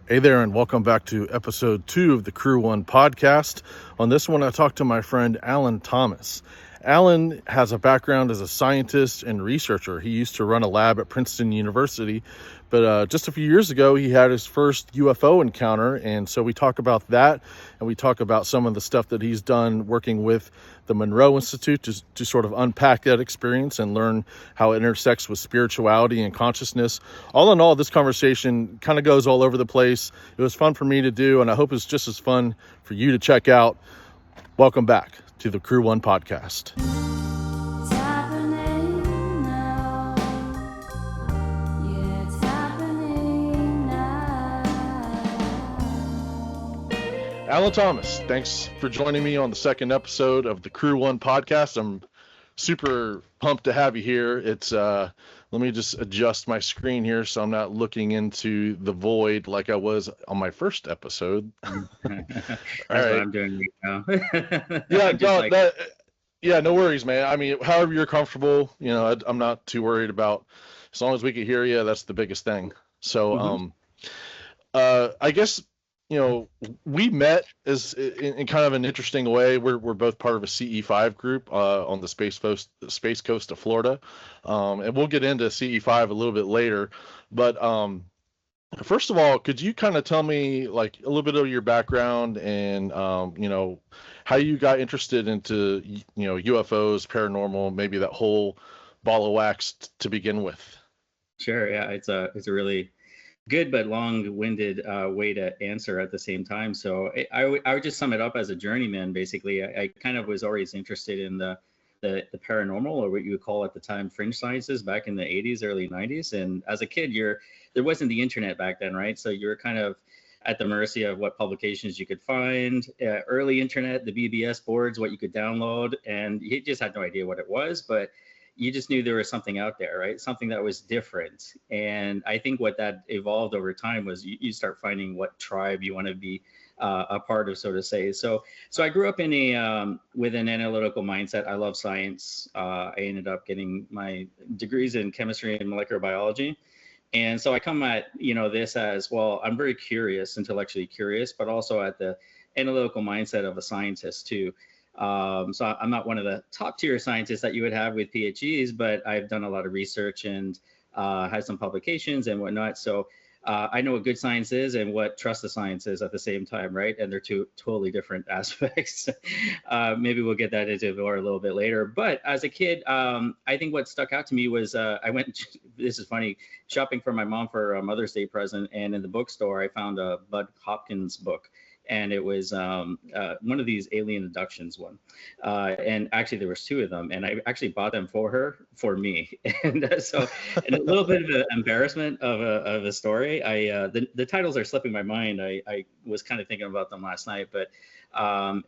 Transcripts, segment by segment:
Hey there, and welcome back to episode 2 of the Crew One podcast. On this one, I talked to my friend Alan Thomas. Alan has a background as a scientist and researcher. He used to run a lab at Princeton University, but just a few years ago, he had his first UFO encounter, and so we talk about that, and we talk about some of the stuff that he's done working with the Monroe Institute to sort of unpack that experience and learn how it intersects with spirituality and consciousness. All in all, this conversation kind of goes all over the place. It was fun for me to do, and I hope it's just as fun for you to check out. Welcome back to the Crew One podcast. Alan Thomas, thanks for joining me on the second episode of the Crew One podcast. I'm super pumped to have you here. It's let me just adjust my screen here so I'm not looking into the void like I was on my first episode. That's what I'm doing right now. Yeah, no worries, man. I mean, however you're comfortable, I'm not too worried about, as long as we can hear you, that's the biggest thing. So, I guess, we met as in kind of an interesting way. We're both part of a CE5 group on the space coast of Florida, and we'll get into CE5 a little bit later. But first of all, could you kind of tell me like a little bit of your background and how you got interested into UFOs, paranormal, maybe that whole ball of wax to begin with? Sure. Yeah, it's a really good but long-winded way to answer at the same time. So I would just sum it up as a journeyman. Basically, I kind of was always interested in the paranormal, or what you would call at the time fringe sciences, back in the 80s, early 90s. And as a kid, there wasn't the internet back then, right? So you're kind of at the mercy of what publications you could find. Early internet, the BBS boards, what you could download, and you just had no idea what it was, but you just knew there was something out there, right? Something that was different. And I think what that evolved over time was you start finding what tribe you want to be a part of, so to say. So I grew up in with an analytical mindset. I love science. I ended up getting my degrees in chemistry and molecular biology. And so I come at, this as, well, I'm very curious, intellectually curious, but also at the analytical mindset of a scientist too. So I'm not one of the top tier scientists that you would have with PhDs, but I've done a lot of research and had some publications and whatnot. So I know what good science is and what trust the science is at the same time, right? And they're two totally different aspects. Maybe we'll get that into more a little bit later. But as a kid, I think what stuck out to me was I went, this is funny, shopping for my mom for a Mother's Day present. And in the bookstore, I found a Bud Hopkins book. And it was one of these alien abductions one. And actually there was two of them, and I actually bought them for me. And so, and a little bit of an embarrassment of a story. The titles are slipping my mind. I was kind of thinking about them last night, but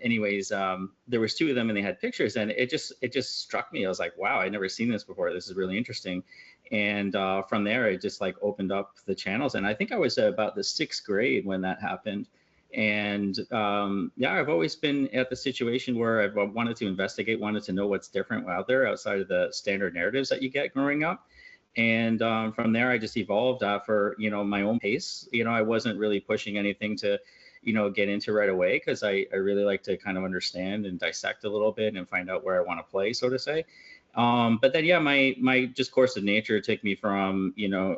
anyways, there was two of them and they had pictures, and it just struck me. I was like, wow, I'd never seen this before. This is really interesting. And from there, it just like opened up the channels. And I think I was about the 6th grade when that happened. And I've always been at the situation where I've wanted to investigate, wanted to know what's different out there outside of the standard narratives that you get growing up. And from there, I just evolved for, my own pace. I wasn't really pushing anything to, get into right away, because I really like to kind of understand and dissect a little bit and find out where I want to play, so to say. But then, my just course of nature took me from,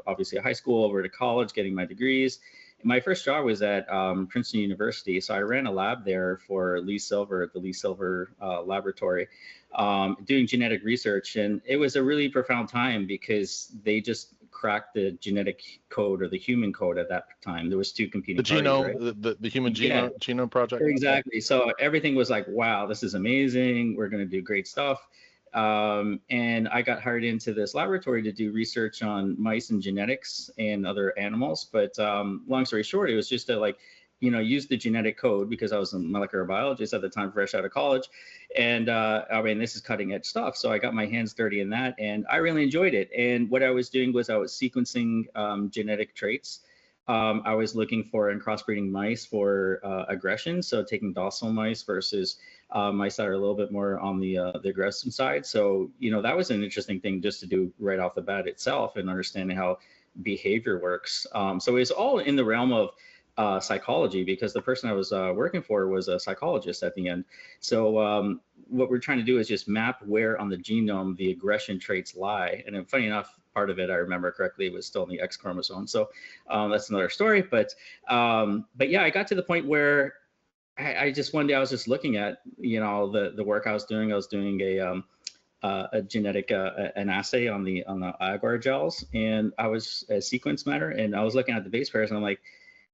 obviously high school over to college, getting my degrees. My first job was at Princeton University. So I ran a lab there for Lee Silver at the Lee Silver Laboratory, doing genetic research. And it was a really profound time because they just cracked the genetic code, or the human code at that time. There was two competing parties, right? the Human Genome Project. Exactly. So everything was like, wow, this is amazing. We're going to do great stuff. And I got hired into this laboratory to do research on mice and genetics and other animals. But long story short, it was just to use the genetic code, because I was a molecular biologist at the time, fresh out of college. And this is cutting edge stuff. So I got my hands dirty in that, and I really enjoyed it. And what I was doing was I was sequencing genetic traits. I was looking for and crossbreeding mice for aggression. So taking docile mice versus mice that are a little bit more on the aggressive side. So, that was an interesting thing just to do right off the bat itself, and understanding how behavior works. So it's all in the realm of psychology, because the person I was working for was a psychologist at the end. So what we're trying to do is just map where on the genome the aggression traits lie. And then, funny enough, part of it, I remember correctly, was still in the X chromosome. So that's another story. But yeah, I got to the point where I just one day I was just looking at, you know, the work I was doing. I was doing a genetic an assay on the agar gels, and I was a sequence matter, and I was looking at the base pairs, and I'm like,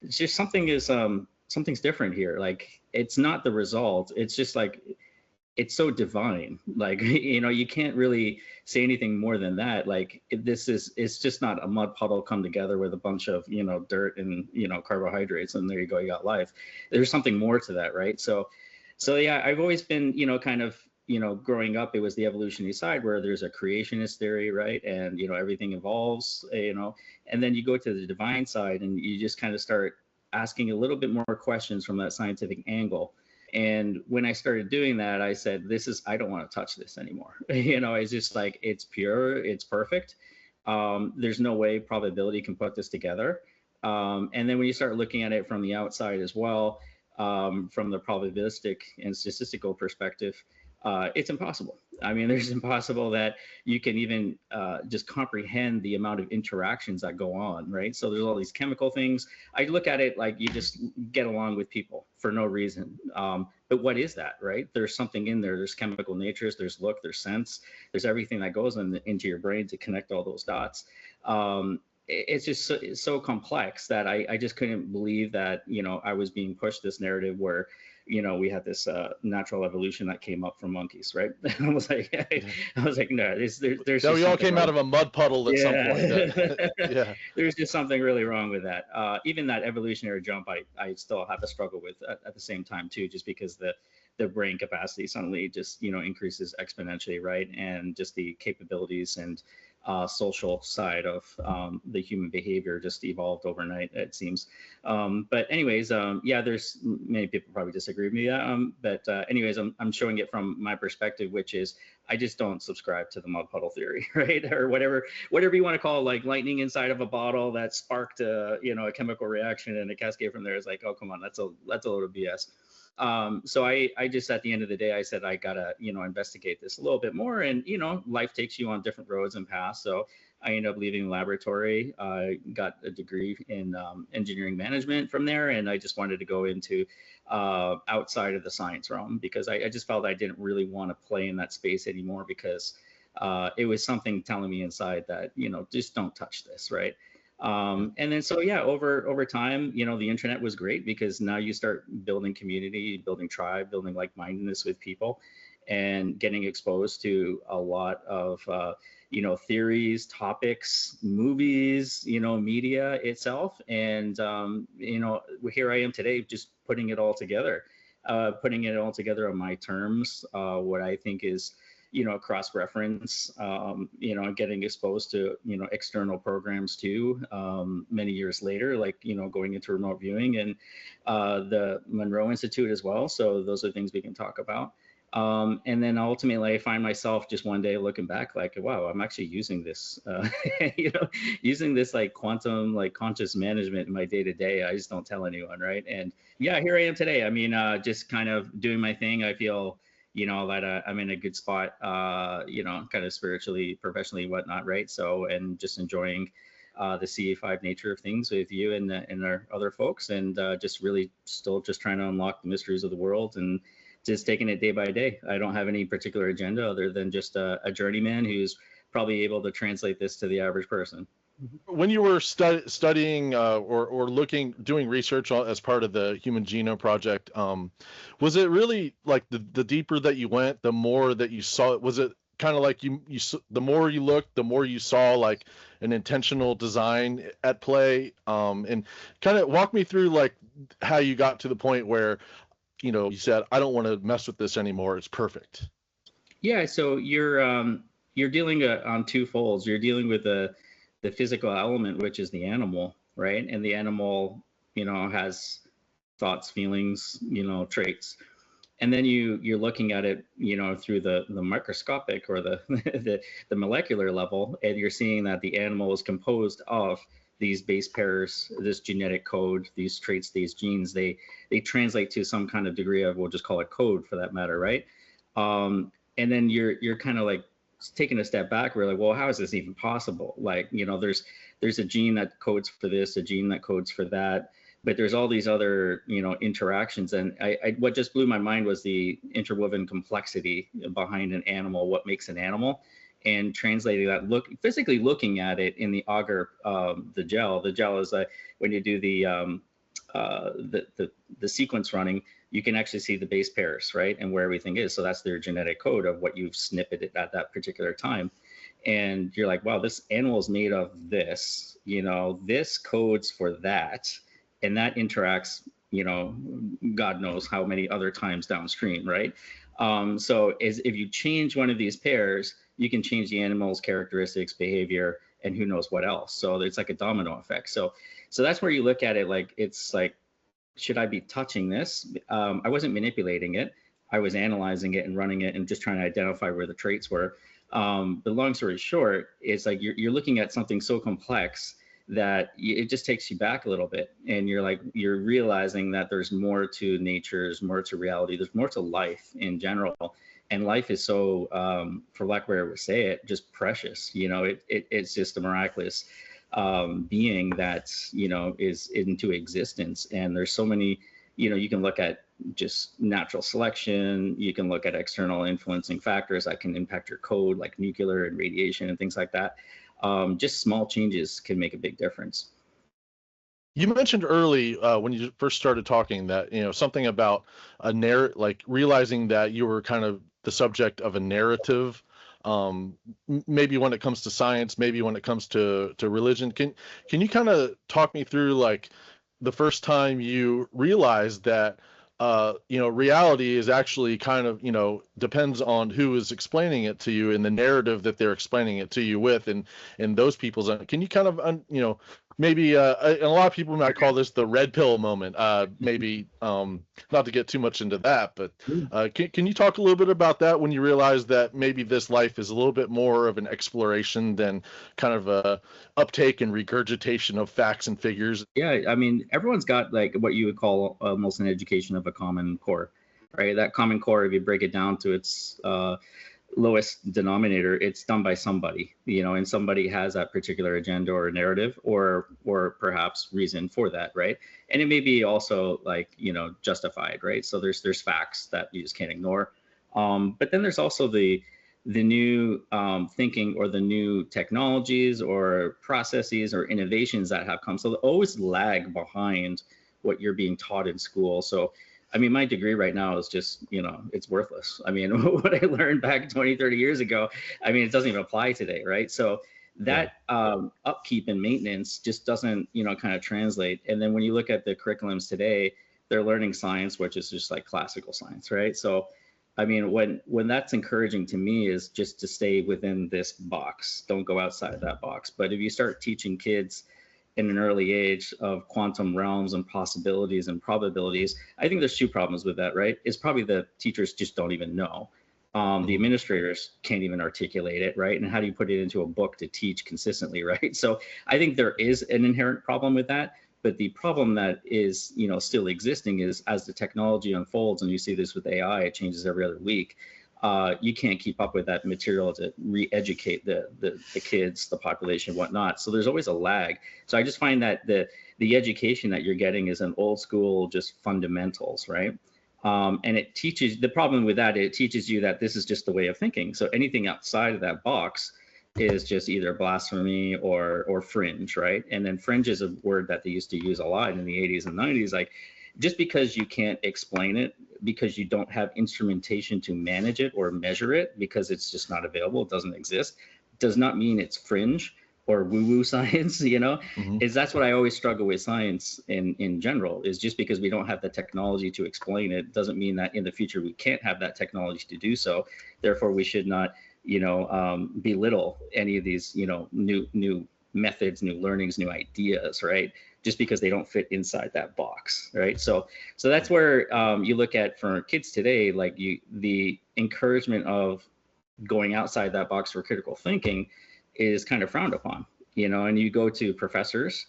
it's just something's different here. Like, it's not the result. It's just like, it's so divine. Like, you know, you can't really say anything more than that. Like, it's just not a mud puddle come together with a bunch of, you know, dirt and, you know, carbohydrates, and there you go, you got life. There's something more to that, right? So yeah, I've always been, you know, kind of, you know, growing up, it was the evolutionary side where there's a creationist theory, right? And, you know, everything evolves, you know, and then you go to the divine side and you just kind of start asking a little bit more questions from that scientific angle. And when I started doing that, I said, I don't want to touch this anymore. You know, it's just like, it's pure, it's perfect. There's no way probability can put this together. And then when you start looking at it from the outside as well, from the probabilistic and statistical perspective, it's impossible. I mean, there's impossible that you can even just comprehend the amount of interactions that go on, right? So there's all these chemical things. I look at it like you just get along with people for no reason. But what is that, right? There's something in there. There's chemical natures, there's look, there's sense, there's everything that goes into your brain to connect all those dots. It's just so complex that I just couldn't believe that, you know, I was being pushed this narrative where, you know, we had this natural evolution that came up from monkeys, right? I was like, no, there's no, we all came out of a mud puddle at some point. Yeah. There's just something really wrong with that. Even that evolutionary jump, I still have to struggle with at the same time too, just because the brain capacity suddenly just, you know, increases exponentially, right? And just the capabilities and social side of the human behavior just evolved overnight, it seems. But anyways, yeah, there's many people probably disagree with me that, but anyways, I'm showing it from my perspective, which is I just don't subscribe to the mud puddle theory, right? Or whatever you want to call it, like lightning inside of a bottle that sparked you know, a chemical reaction and a cascade from there. Is like, oh, come on, that's a load of BS. So I just, at the end of the day, I said, I gotta, you know, investigate this a little bit more. And, you know, life takes you on different roads and paths. So I ended up leaving the laboratory. I got a degree in engineering management from there. And I just wanted to go into outside of the science realm, because I just felt I didn't really want to play in that space anymore, because it was something telling me inside that, you know, just don't touch this, right? And then, so yeah, over time, you know, the internet was great, because now you start building community, building tribe, building like-mindedness with people, and getting exposed to a lot of, you know, theories, topics, movies, you know, media itself. And, you know, here I am today, just putting it all together on my terms, what I think is, you know, cross-reference, you know, getting exposed to, you know, external programs too, many years later, like, you know, going into remote viewing and the Monroe Institute as well. So those are things we can talk about. And then ultimately I find myself just one day looking back like, wow, I'm actually using this, you know, using this like quantum, like conscious management in my day to day. I just don't tell anyone, right? And yeah, here I am today. I mean, just kind of doing my thing. I feel, you know, that I'm in a good spot, you know, kind of spiritually, professionally, whatnot, right? So, and just enjoying the CA5 nature of things with you and our other folks, and just really still just trying to unlock the mysteries of the world and just taking it day by day. I don't have any particular agenda other than just a journeyman who's probably able to translate this to the average person. When you were studying or doing research as part of the Human Genome Project, was it really like the deeper that you went, the more that you saw? Was it kind of like you the more you looked, the more you saw like an intentional design at play? And kind of walk me through like how you got to the point where, you know, you said, I don't want to mess with this anymore. It's perfect. Yeah. So you're dealing on two folds. You're dealing with the physical element, which is the animal, right? And the animal, you know, has thoughts, feelings, you know, traits. And then you're looking at it, you know, through the microscopic or the molecular level, and you're seeing that the animal is composed of these base pairs, this genetic code, these traits, these genes, they translate to some kind of degree of, we'll just call it code for that matter, right? And then you're kind of like taking a step back. We're like, well, how is this even possible? Like, you know, there's a gene that codes for this, a gene that codes for that, but there's all these other, you know, interactions. And what just blew my mind was the interwoven complexity behind an animal, what makes an animal, and translating that, physically looking at it in the agar, the gel. The gel is when you do the sequence running, you can actually see the base pairs, right, and where everything is. So that's their genetic code of what you've snippeted at that particular time. And you're like, wow, this animal is made of this, you know, this codes for that, and that interacts, you know, God knows how many other times downstream, right? So if you change one of these pairs, you can change the animal's characteristics, behavior, and who knows what else. So it's like a domino effect. So that's where you look at it, like, it's like, should I be touching this? I wasn't manipulating it. I was analyzing it and running it and just trying to identify where the traits were. But long story short, it's like you're looking at something so complex that it just takes you back a little bit. And you're realizing that there's more to nature, there's more to reality, there's more to life in general. And life is so, for lack of a better way to say it, just precious. You know, it's just a miraculous being that, you know, is into existence. And there's so many, you know, you can look at just natural selection, you can look at external influencing factors that can impact your code, like nuclear and radiation and things like that. Just small changes can make a big difference. You mentioned early when you first started talking that, you know, something about a narrative, like realizing that you were kind of the subject of a narrative, maybe when it comes to science, maybe when it comes to religion. Can you kind of talk me through, like, the first time you realized that, you know, reality is actually kind of, you know, depends on who is explaining it to you and the narrative that they're explaining it to you with, and those people's, can you kind of, you know, maybe, and a lot of people might call this the red pill moment, maybe, not to get too much into that, but can you talk a little bit about that, when you realize that maybe this life is a little bit more of an exploration than kind of a uptake and regurgitation of facts and figures? Yeah, I mean, everyone's got like what you would call almost an education of a common core, right? That common core, if you break it down to its lowest denominator, it's done by somebody, you know, and somebody has that particular agenda or narrative or perhaps reason for that, right? And it may be also, like, you know, justified, right? So there's facts that you just can't ignore. But then there's also the new thinking or the new technologies or processes or innovations that have come. So they always lag behind what you're being taught in school. So I mean, my degree right now is just, you know, it's worthless. I mean, what I learned back 20, 30 years ago, I mean, it doesn't even apply today, right? So that upkeep and maintenance just doesn't, you know, kind of translate. And then when you look at the curriculums today, they're learning science, which is just like classical science, right? So, I mean, when that's encouraging to me is just to stay within this box. Don't go outside of that box. But if you start teaching kids in an early age of quantum realms and possibilities and probabilities, I think there's two problems with that, right? It's probably the teachers just don't even know. The administrators can't even articulate it, right? And how do you put it into a book to teach consistently, right? So I think there is an inherent problem with that. But the problem that is, you know, still existing is as the technology unfolds, and you see this with AI, it changes every other week. You can't keep up with that material to re-educate the kids, the population, whatnot. So there's always a lag. So I just find that the education that you're getting is an old school, just fundamentals, right? And it teaches, the problem with that, it teaches you that this is just the way of thinking. So anything outside of that box is just either blasphemy or fringe, right? And then fringe is a word that they used to use a lot in the 80s and 90s. Like, just because you can't explain it, because you don't have instrumentation to manage it or measure it, because it's just not available, it doesn't exist, does not mean it's fringe or woo-woo science, you know? Is that's what I always struggle with science in general, is just because we don't have the technology to explain it, doesn't mean that in the future we can't have that technology to do so. Therefore, we should not, you know, belittle any of these, you know, new methods, new learnings, new ideas, right? Just because they don't fit inside that box, right? So that's where you look at, for kids today, like the encouragement of going outside that box for critical thinking is kind of frowned upon. And you go to professors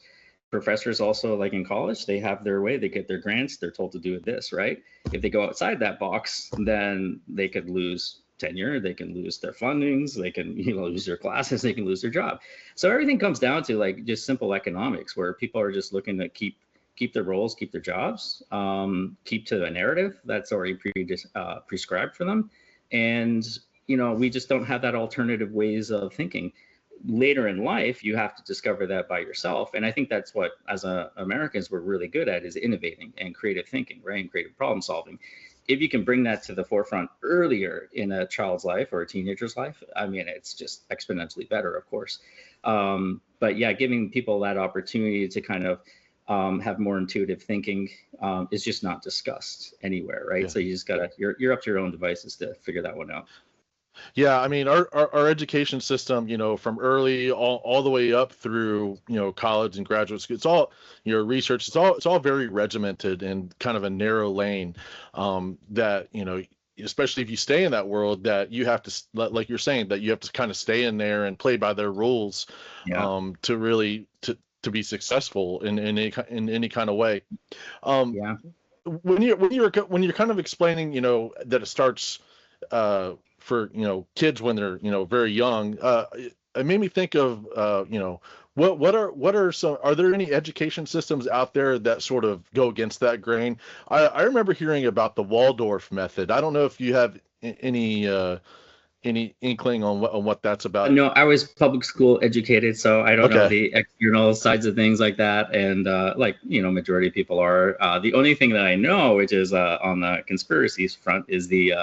also, like in college, they have their way, they get their grants, they're told to do this, right? If they go outside that box, then they could lose tenure, they can lose their fundings, they can lose their classes, they can lose their job. So everything comes down to like just simple economics, where people are just looking to keep their roles, keep their jobs, keep to a narrative that's already prescribed for them. And we just don't have that alternative ways of thinking. Later in life, you have to discover that by yourself. And I think that's what, as Americans, we're really good at, is innovating and creative thinking, right? And creative problem solving. If you can bring that to the forefront earlier in a child's life or a teenager's life, I mean, it's just exponentially better, of course. But yeah, giving people that opportunity to kind of have more intuitive thinking is just not discussed anywhere, right? Yeah. So you just you're up to your own devices to figure that one out. Yeah, I mean, our education system, from early all the way up through, college and graduate school, it's all, research, it's all very regimented and kind of a narrow lane, that, especially if you stay in that world, that you have to, like you're saying, that you have to kind of stay in there and play by their rules, to really, to be successful in any kind of way. Yeah. When you're kind of explaining, that it starts, for kids when they're very young, it made me think of are there any education systems out there that sort of go against that grain? I remember hearing about the Waldorf method. I don't know if you have any inkling on what that's about. No, I was public school educated, so I don't know Okay. the external sides of things like that. And majority of people are. The only thing that I know, which is on the conspiracies front, is the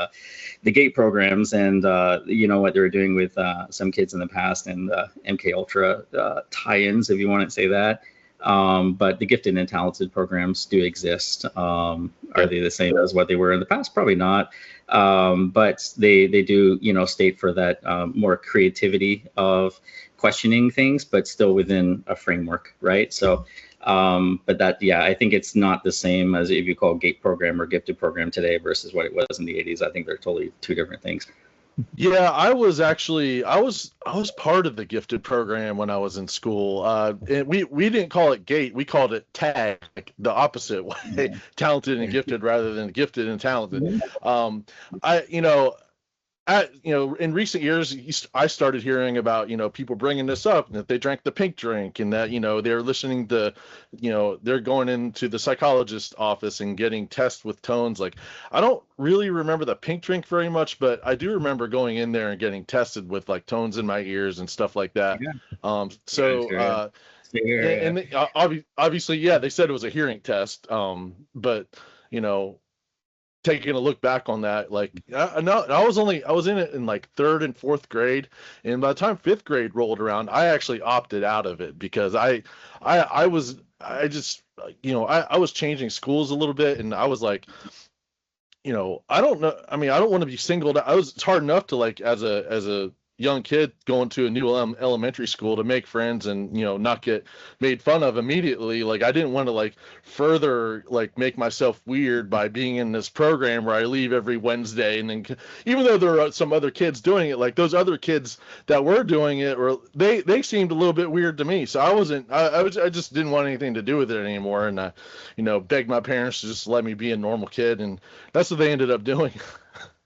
GATE programs, and what they were doing with some kids in the past, and MK Ultra tie-ins, if you want to say that. But the gifted and talented programs do exist. Are they the same as what they were in the past? Probably not. But they do, state for that more creativity of questioning things, but still within a framework, right? So, but that, I think it's not the same as if you call GATE program or gifted program today versus what it was in the 80s. I think they're totally two different things. Yeah, I was part of the gifted program when I was in school. And we didn't call it GATE, we called it TAG, the opposite way, talented and gifted rather than gifted and talented. In recent years, I started hearing about, people bringing this up, that they drank the pink drink, and that, they're listening to, they're going into the psychologist's office and getting tests with tones. Like, I don't really remember the pink drink very much, but I do remember going in there and getting tested with like tones in my ears and stuff like that. Yeah. Obviously, they said it was a hearing test. But, taking a look back on that, like I was in it in like third and fourth grade, and by the time fifth grade rolled around, I actually opted out of it because I was changing schools a little bit, and I was like, I don't know. I mean, I don't want to be singled out. It's hard enough to, like, as a young kid going to a new elementary school, to make friends and not get made fun of immediately. Like, I didn't want to like further like make myself weird by being in this program where I leave every Wednesday, and then even though there are some other kids doing it, like those other kids that were doing it, or they seemed a little bit weird to me, so I just didn't want anything to do with it anymore, and begged my parents to just let me be a normal kid, and that's what they ended up doing.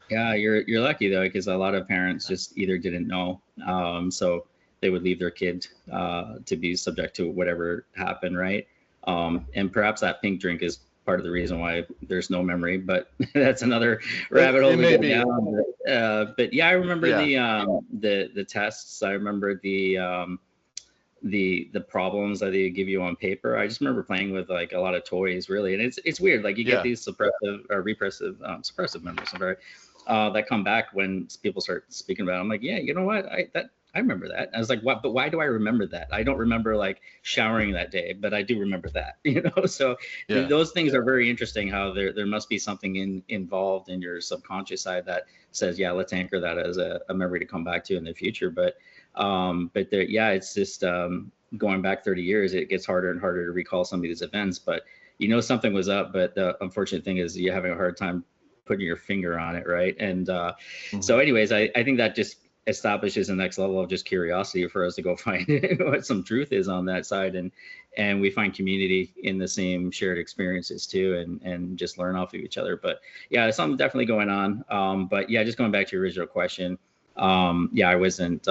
Yeah, you're lucky though, because a lot of parents just either didn't know, so they would leave their kid to be subject to whatever happened, right? And perhaps that pink drink is part of the reason why there's no memory, but that's another rabbit hole. But yeah, I remember the tests. I remember the problems that they give you on paper. I just remember playing with like a lot of toys, really, and it's weird. Like you get these suppressive memories, that come back when people start speaking about it. I'm like, yeah, you know what? I remember that. I was like, what? But why do I remember that? I don't remember like showering that day, but I do remember that. So those things are very interesting. How there must be something involved in your subconscious side that says, yeah, let's anchor that as a memory to come back to in the future. But it's just going back 30 years, it gets harder and harder to recall some of these events. But something was up. But the unfortunate thing is you're having a hard time putting your finger on it, right? And so anyways, I think that just establishes the next level of just curiosity for us to go find what some truth is on that side, and we find community in the same shared experiences too, and just learn off of each other. But yeah, there's something definitely going on. But yeah, just going back to your original question, yeah, I wasn't.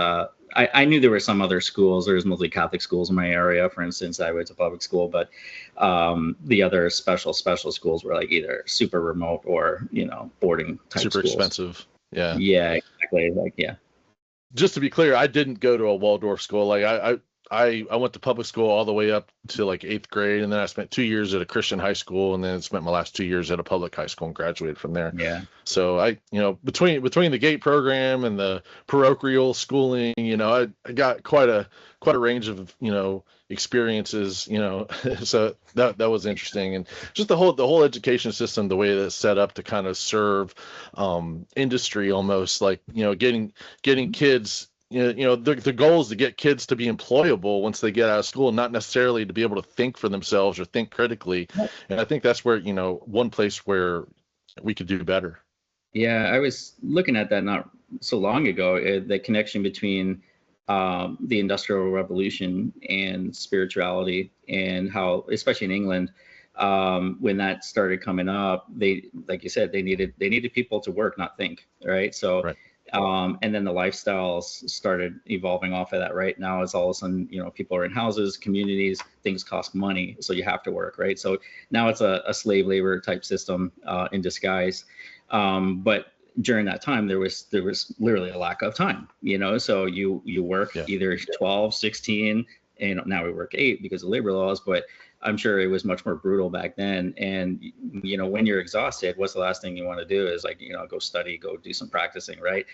I knew there were some other schools. There was mostly Catholic schools in my area. For instance, I went to public school, but the other special schools were like either super remote or boarding type Super schools. expensive. Yeah. Yeah, exactly. Like, yeah. Just to be clear, I didn't go to a Waldorf school. Like I went to public school all the way up to like 8th grade, and then I spent 2 years at a Christian high school, and then spent my last 2 years at a public high school and graduated from there. Yeah. So I, between the GATE program and the parochial schooling, I got quite a range of, experiences, so that was interesting. And just the whole education system, the way that it's set up to kind of serve industry almost, like, getting kids, the goal is to get kids to be employable once they get out of school, not necessarily to be able to think for themselves or think critically. And I think that's where, one place where we could do better. Yeah, I was looking at that not so long ago, the connection between the Industrial Revolution and spirituality, and how, especially in England, when that started coming up, they, like you said, they needed people to work, not think, right? So, right. And then the lifestyles started evolving off of that. Right now, it's all of a sudden, people are in houses, communities, things cost money, so you have to work, right? So now it's a slave labor type system in disguise. But during that time, there was literally a lack of time, so you work either 12, 16, and now we work 8 because of labor laws, but I'm sure it was much more brutal back then. And, when you're exhausted, what's the last thing you want to do is like, go study, go do some practicing, right?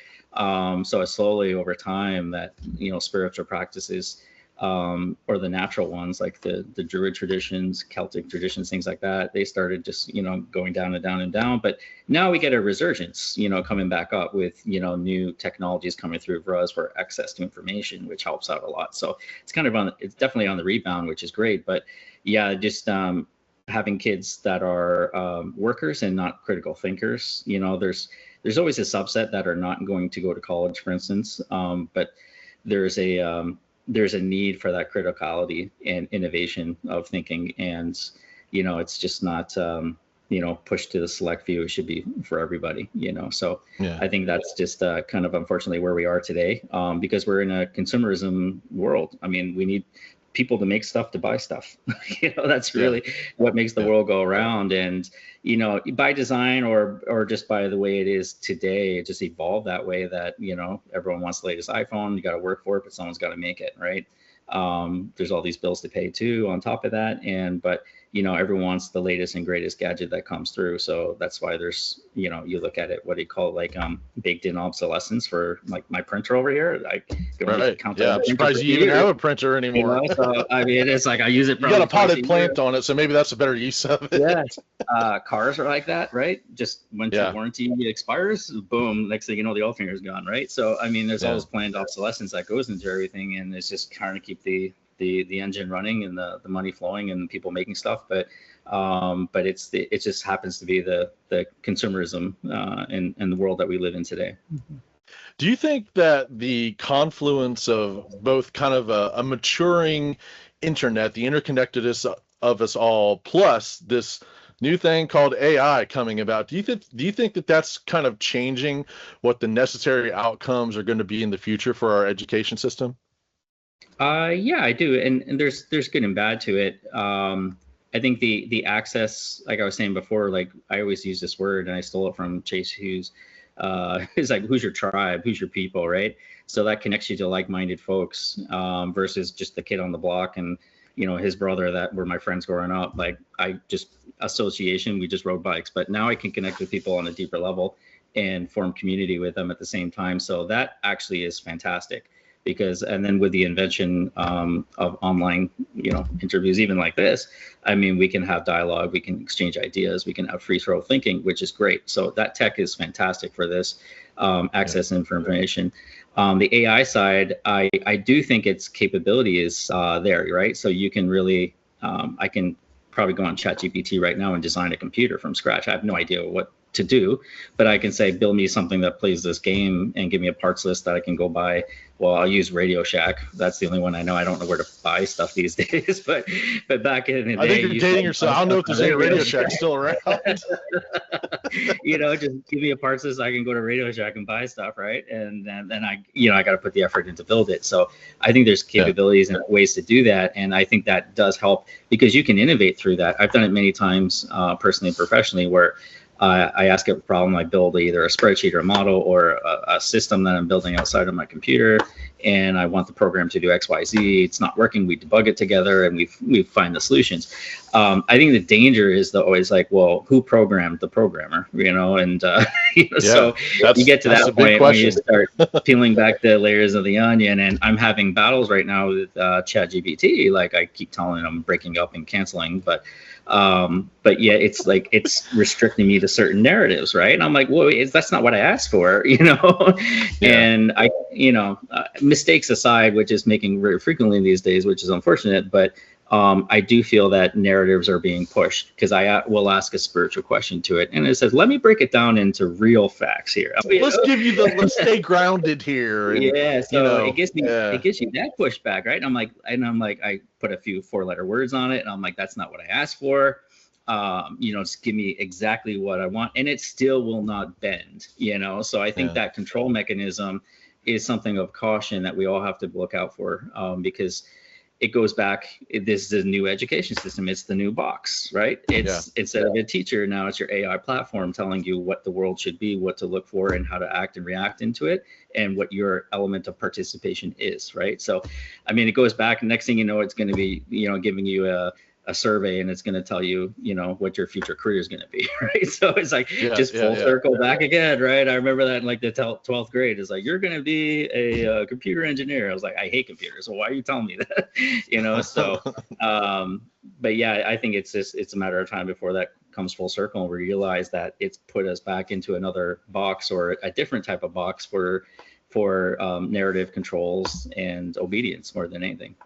So slowly over time that, spiritual practices, or the natural ones, like the Druid traditions, Celtic traditions, things like that, they started just, going down and down and down. But now we get a resurgence, coming back up with, new technologies coming through for us for access to information, which helps out a lot. So it's it's definitely on the rebound, which is great. But yeah, just having kids that are workers and not critical thinkers, there's always a subset that are not going to go to college, for instance, but there's a need for that criticality and innovation of thinking, and it's just not pushed to the select few. It should be for everybody, so yeah. I think that's just kind of unfortunately where we are today, because we're in a consumerism world. I mean, we need people to make stuff to buy stuff. That's really what makes the world go around. And by design or just by the way it is today, it just evolved that way, that everyone wants the latest iPhone. You got to work for it, but someone's got to make it, right? There's all these bills to pay too on top of that, but everyone wants the latest and greatest gadget that comes through. So that's why there's you look at it, what do you call it, like baked in obsolescence for like my printer over here. I'm surprised you even have a printer anymore. So I mean, it's like I use it. You got a potted plant on it, so maybe that's a better use of it. Yeah. Cars are like that, right? Just when the warranty expires, boom, next thing you know, the oil finger's gone, right? So I mean, there's all this planned obsolescence that goes into everything, and it's just trying to keep the engine running and the money flowing and people making stuff, but it just happens to be the consumerism and the world that we live in today. Do you think that the confluence of both kind of a maturing internet, the interconnectedness of us all, plus this new thing called AI coming about, do you think that that's kind of changing what the necessary outcomes are going to be in the future for our education system? Yeah, I do, and there's good and bad to it. I think the access, like I was saying before, like I always use this word, and I stole it from Chase Hughes. It's like, who's your tribe, who's your people, right? So that connects you to like-minded folks, versus just the kid on the block and his brother that were my friends growing up. Like I just association, we just rode bikes, but now I can connect with people on a deeper level and form community with them at the same time. So that actually is fantastic. And then with the invention of online, interviews, even like this, I mean, we can have dialogue, we can exchange ideas, we can have free throw thinking, which is great. So that tech is fantastic for this access information. The AI side, I do think its capability is there, right? So you can I can probably go on ChatGPT right now and design a computer from scratch. I have no idea what to do, but I can say, build me something that plays this game and give me a parts list that I can go buy. Well, I'll use Radio Shack. That's the only one I know. I don't know where to buy stuff these days, but back in the day, I think you're dating yourself. I don't know if there's any Radio Shack still around. You know, just give me a parts list. I can go to Radio Shack and buy stuff, right? And then I got to put the effort in to build it. So I think there's capabilities and ways to do that, and I think that does help because you can innovate through that. I've done it many times, personally and professionally, where I ask a problem, I build either a spreadsheet or a model or a system that I'm building outside of my computer, and I want the program to do X, Y, Z. It's not working. We debug it together, and we find the solutions. I think the danger is always like, well, who programmed the programmer? You know, and so you get to that point when you start peeling back the layers of the onion. And I'm having battles right now with ChatGPT. Like I keep telling them, breaking up and canceling, but yeah, it's like it's restricting me to certain narratives, right? And I'm like, well, that's not what I asked for, you know. And I, mistakes aside, which is making very frequently these days, which is unfortunate, but I do feel that narratives are being pushed because I will ask a spiritual question to it, and it says, "Let me break it down into real facts here. Let's stay grounded here." And, so it gives you that pushback, right? And I'm like, I put a few 4-letter words on it, and I'm like, that's not what I asked for. Just give me exactly what I want, and it still will not bend. So I think that control mechanism is something of caution that we all have to look out for, because it goes back. This is a new education system. It's the new box, right? It's instead of a teacher, now it's your AI platform telling you what the world should be, what to look for, and how to act and react into it, and what your element of participation is, right? So, I mean, it goes back. Next thing you know, it's going to be, giving you a survey, and it's going to tell you, what your future career is going to be, right? So it's like full circle back again, right? I remember that in like the 12th grade. It's like, you're going to be a computer engineer. I was like, I hate computers. So why are you telling me that? So, but yeah, I think it's a matter of time before that comes full circle and we realize that it's put us back into another box or a different type of box for narrative controls and obedience more than anything.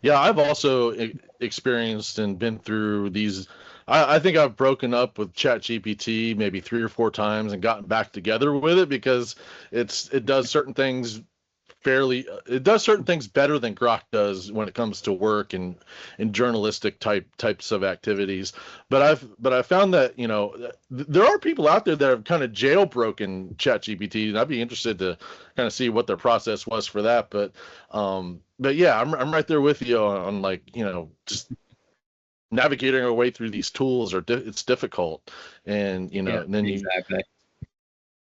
Yeah, I've also experienced and been through these. I think I've broken up with ChatGPT maybe 3 or 4 times and gotten back together with it because it does certain things better than Grok does when it comes to work and journalistic types of activities. But I've found that there are people out there that have kind of jailbroken ChatGPT, and I'd be interested to kind of see what their process was for that. But yeah, I'm right there with you on like just navigating our way through these tools it's difficult, and and then exactly.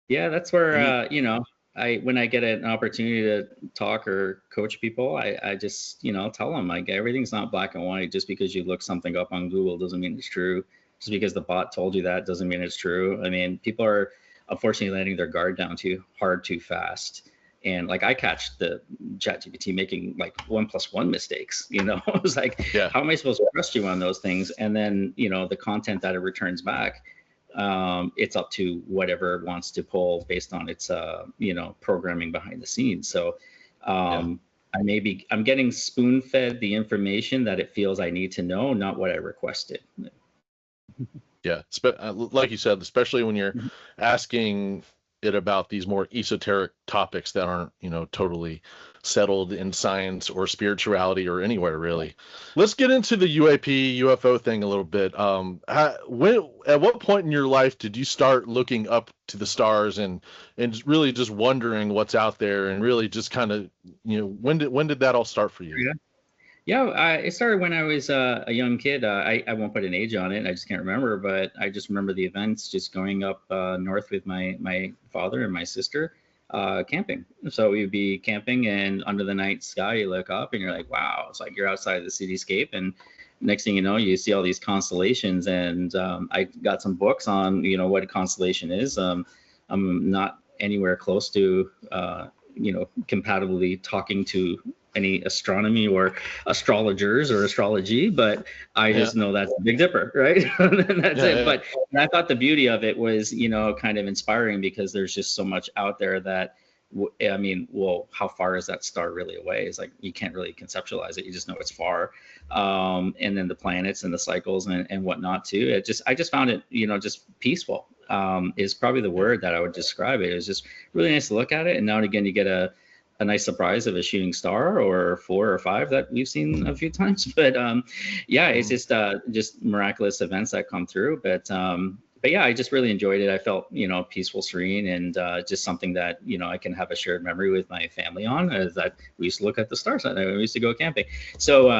Yeah, that's where when I get an opportunity to talk or coach people, I just, tell them like everything's not black and white. Just because you look something up on Google doesn't mean it's true. Just because the bot told you that doesn't mean it's true. I mean, people are unfortunately letting their guard down too hard, too fast. And like I catch the ChatGPT making like 1+1 mistakes, I was like, how am I supposed to trust you on those things? And then, the content that it returns back, it's up to whatever it wants to pull based on its programming behind the scenes. So I'm getting spoon fed the information that it feels I need to know, not what I requested. Yeah, like you said, especially when you're asking it about these more esoteric topics that aren't totally settled in science or spirituality or anywhere really. Let's get into the UAP UFO thing a little bit. At what point in your life did you start looking up to the stars and really just wondering what's out there, and really just kind of when did that all start for you? It started when I was a young kid. I won't put an age on it. I just can't remember, but I just remember the events, just going up north with my father and my sister camping. So we'd be camping, and under the night sky, you look up and you're like, wow, it's like you're outside the cityscape. And next thing you know, you see all these constellations. And I got some books on, what a constellation is. I'm not anywhere close to, compatibly talking to any astronomy or astrologers or astrology, but I just know that's the Big Dipper, right? And that's it. But I thought the beauty of it was, kind of inspiring, because there's just so much out there that, how far is that star really away? It's like, you can't really conceptualize it. You just know it's far. And then the planets and the cycles and whatnot too. I just found it, just peaceful. is probably the word that I would describe it. It was just really nice to look at it, and now and again you get a nice surprise of a shooting star or 4 or 5 that we've seen a few times. But yeah, it's just miraculous events that come through. But yeah, I just really enjoyed it. I felt, peaceful, serene, and just something that, I can have a shared memory with my family on, is that we used to look at the stars and we used to go camping. So,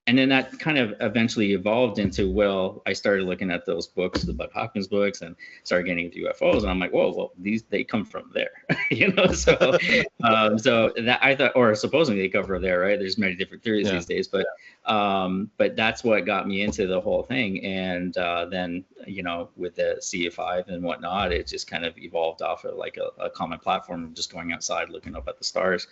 and then that kind of eventually evolved into, well, I started looking at those books, the Bud Hopkins books, and started getting into UFOs. And I'm like, whoa, well, they come from there, So, so that I thought, or supposedly they come from there, right? There's many different theories these days, but that's what got me into the whole thing. And then, with the CE5 and whatnot, it just kind of evolved off of like a common platform of just going outside, looking up at the stars.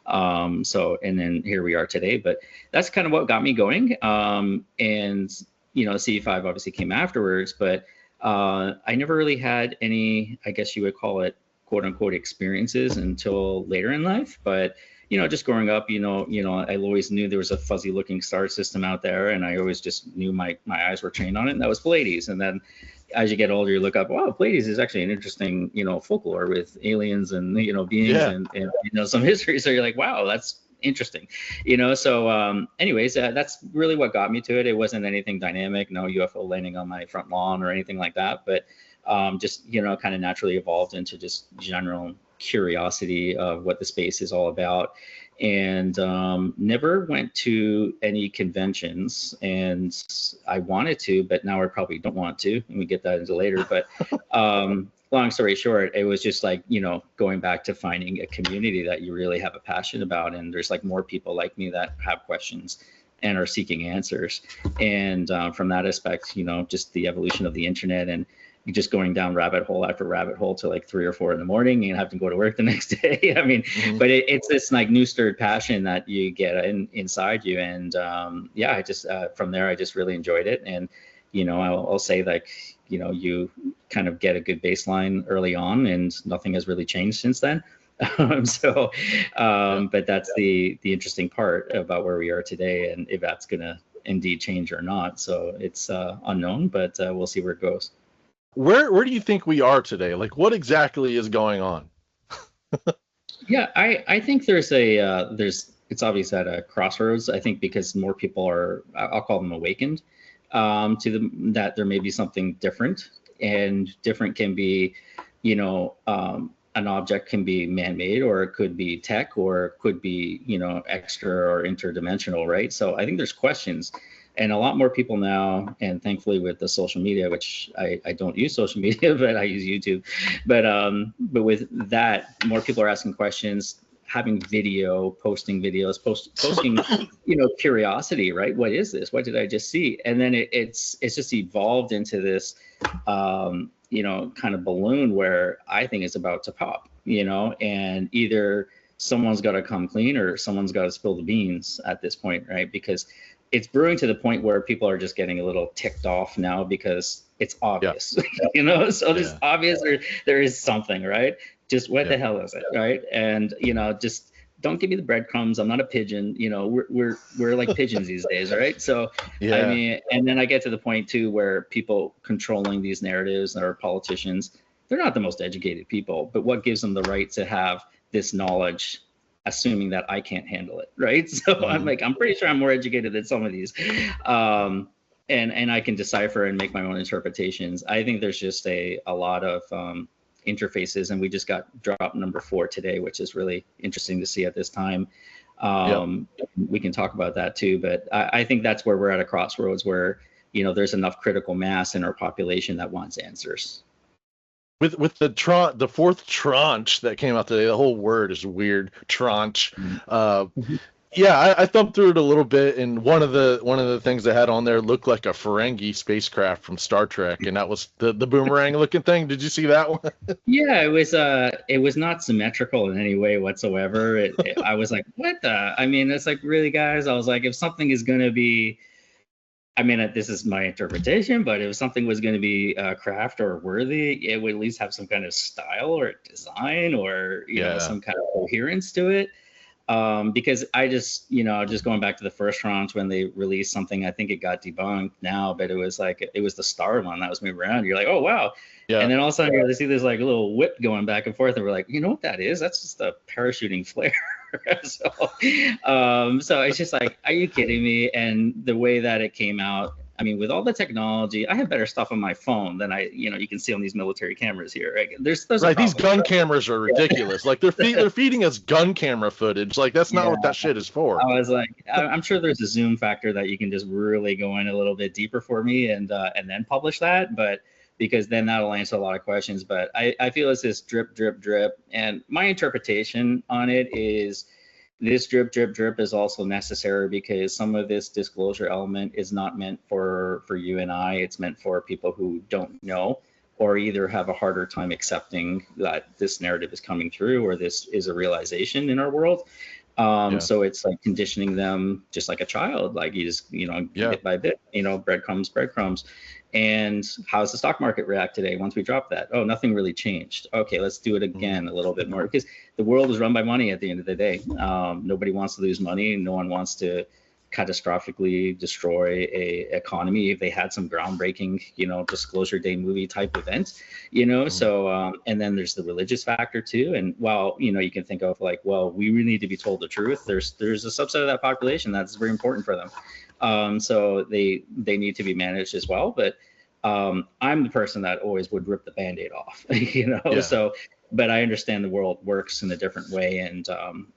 So, and then here we are today. But that's kind of what got me going. And CE5 obviously came afterwards, but I never really had any, I guess you would call it, quote unquote, experiences until later in life. But just growing up, I always knew there was a fuzzy looking star system out there, and I always just knew my eyes were trained on it, and that was Pleiades. And then as you get older, you look up, wow, Pleiades is actually an interesting, folklore with aliens and, beings and some history. So you're like, wow, that's interesting, So anyways, that's really what got me to it. It wasn't anything dynamic, no UFO landing on my front lawn or anything like that, but just, kind of naturally evolved into just general curiosity of what the space is all about. And never went to any conventions, and I wanted to, but now I probably don't want to, and we get that into later. But long story short, it was just like, going back to finding a community that you really have a passion about, and there's like more people like me that have questions and are seeking answers. And from that aspect, just the evolution of the internet, and just going down rabbit hole after rabbit hole to like 3 or 4 in the morning and have to go to work the next day. I mean, but it's this like new stirred passion that you get inside you. And I just, from there, I just really enjoyed it. And, I'll say like, you kind of get a good baseline early on, and nothing has really changed since then. But that's the interesting part about where we are today, and if that's going to indeed change or not. So it's unknown, but we'll see where it goes. Where do you think we are today? Like, what exactly is going on? Yeah, I think it's obvious at a crossroads. I think because more people are, I'll call them awakened to that there may be something different, and different can be, an object can be man-made, or it could be tech, or it could be, extra or interdimensional, right? So I think there's questions. And a lot more people now, and thankfully with the social media, which I don't use social media, but I use YouTube. But with that, more people are asking questions, having video, posting videos, posting, curiosity, right? What is this? What did I just see? And then it's just evolved into this, kind of balloon where I think it's about to pop, and either someone's got to come clean or someone's got to spill the beans at this point, right? Because it's brewing to the point where people are just getting a little ticked off now because it's obvious, so there's obvious there is something, right? Just what the hell is it, right? And, just don't give me the breadcrumbs. I'm not a pigeon, we're like pigeons these days, right? So, I mean, and then I get to the point too, where people controlling these narratives that are politicians, they're not the most educated people, but what gives them the right to have this knowledge, assuming that I can't handle it, right? So I'm pretty sure I'm more educated than some of these, and I can decipher and make my own interpretations. I think there's just a lot of interfaces, and we just got drop number 4 today, which is really interesting to see at this time. We can talk about that too, but I think that's where we're at a crossroads where, there's enough critical mass in our population that wants answers. With the fourth tranche that came out today, the whole word is weird, tranche. I thumbed through it a little bit, and one of the things they had on there looked like a Ferengi spacecraft from Star Trek, and that was the boomerang looking thing. Did you see that one? Yeah, it was not symmetrical in any way whatsoever. I was like, what the? I mean, it's like, really, guys? I was like, if something is going to be, I mean, this is my interpretation, but if something was going to be craft or worthy, it would at least have some kind of style or design or, some kind of coherence to it. Because I just, just going back to the first tranche when they released something, I think it got debunked now, but it was the star one that was moving around. You're like, oh wow. Yeah. And then all of a sudden you see this like little whip going back and forth, and we're like, you know what that is? That's just a parachuting flare. So it's just like, are you kidding me? And the way that it came out, I mean, with all the technology, I have better stuff on my phone than you can see on these military cameras here. Right? There's right. These gun cameras are ridiculous. Like they're feeding us gun camera footage. Like that's not what that shit is for. I was like, I'm sure there's a zoom factor that you can just really go in a little bit deeper for me and then publish that. But because then that'll answer a lot of questions. But I feel it's this drip, drip, drip. And my interpretation on it is this drip, drip, drip is also necessary because some of this disclosure element is not meant for you and I. It's meant for people who don't know or either have a harder time accepting that this narrative is coming through or this is a realization in our world. So it's like conditioning them just like a child, like you just, bit by bit, breadcrumbs, breadcrumbs. And how's the stock market react today once we drop that? Oh, nothing really changed. Okay, let's do it again a little bit more because the world is run by money at the end of the day. Nobody wants to lose money. No one wants to catastrophically destroy a economy if they had some groundbreaking, disclosure day movie type event, So, and then there's the religious factor too. And while, you can think of like, well, we really need to be told the truth. There's a subset of that population that's very important for them. So they need to be managed as well. But I'm the person that always would rip the Band-Aid off, So, but I understand the world works in a different way. And,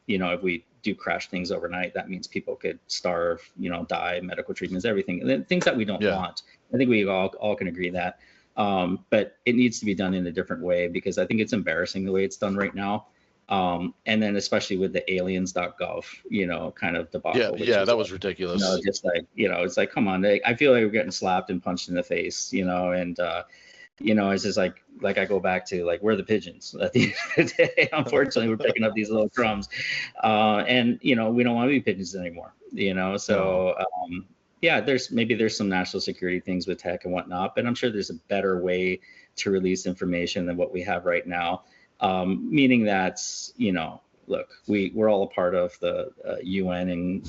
if we do crash things overnight, that means people could starve, die, medical treatments, everything, and then things that we don't want. I think we all can agree that. But it needs to be done in a different way because I think it's embarrassing the way it's done right now. And then especially with the aliens.gov, kind of debacle. Yeah, that was ridiculous. Just like, it's like, come on, I feel like we're getting slapped and punched in the face, and, it's just like I go back to like, we're the pigeons at the end of the day. Unfortunately, we're picking up these little crumbs. And, we don't want to be pigeons anymore, so, there's some national security things with tech and whatnot, but I'm sure there's a better way to release information than what we have right now. Meaning that, look, we're all a part of the UN and,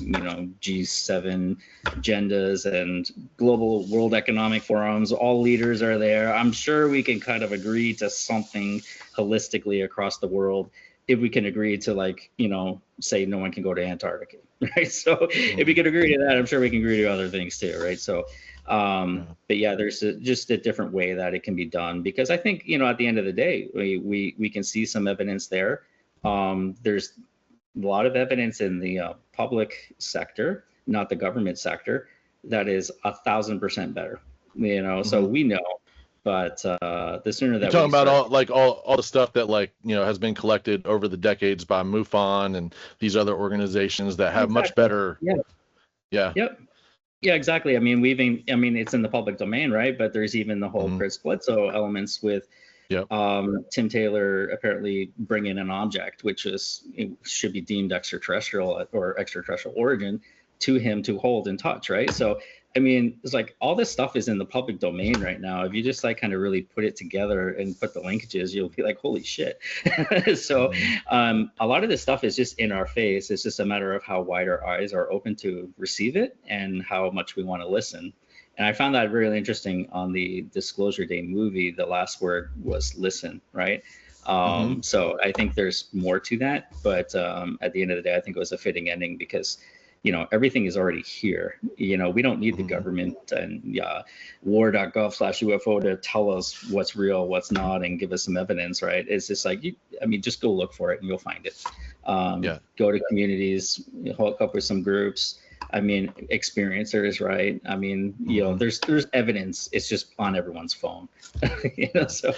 G7 agendas and global world economic forums. All leaders are there. I'm sure we can kind of agree to something holistically across the world if we can agree to like, say no one can go to Antarctica, right? So if we can agree to that, I'm sure we can agree to other things too, right? So but yeah, there's just a different way that it can be done because I think, at the end of the day, we can see some evidence there. There's a lot of evidence in the public sector, not the government sector, that is 1,000% better, so we know, but the sooner that you're talking about all the stuff that has been collected over the decades by MUFON and these other organizations that have much better. Yeah. Yep. Yeah, exactly. I mean, it's in the public domain, right? But there's even the whole Chris Bledsoe elements with Tim Taylor apparently bringing an object, which should be deemed extraterrestrial or extraterrestrial origin to him to hold and touch, right? So, I mean, it's like all this stuff is in the public domain right now. If you just like kind of really put it together and put the linkages, you'll be like, holy shit. So a lot of this stuff is just in our face. It's just a matter of how wide our eyes are open to receive it and how much we want to listen. And I found that really interesting on the Disclosure Day movie. The last word was listen, right? So I think there's more to that. But at the end of the day, I think it was a fitting ending because everything is already here. We don't need the government and war.gov/UFO to tell us what's real, what's not, and give us some evidence, right? It's just like, just go look for it and you'll find it. Go to communities, hook up with some groups. Experiencers, right? There's evidence. It's just on everyone's phone. So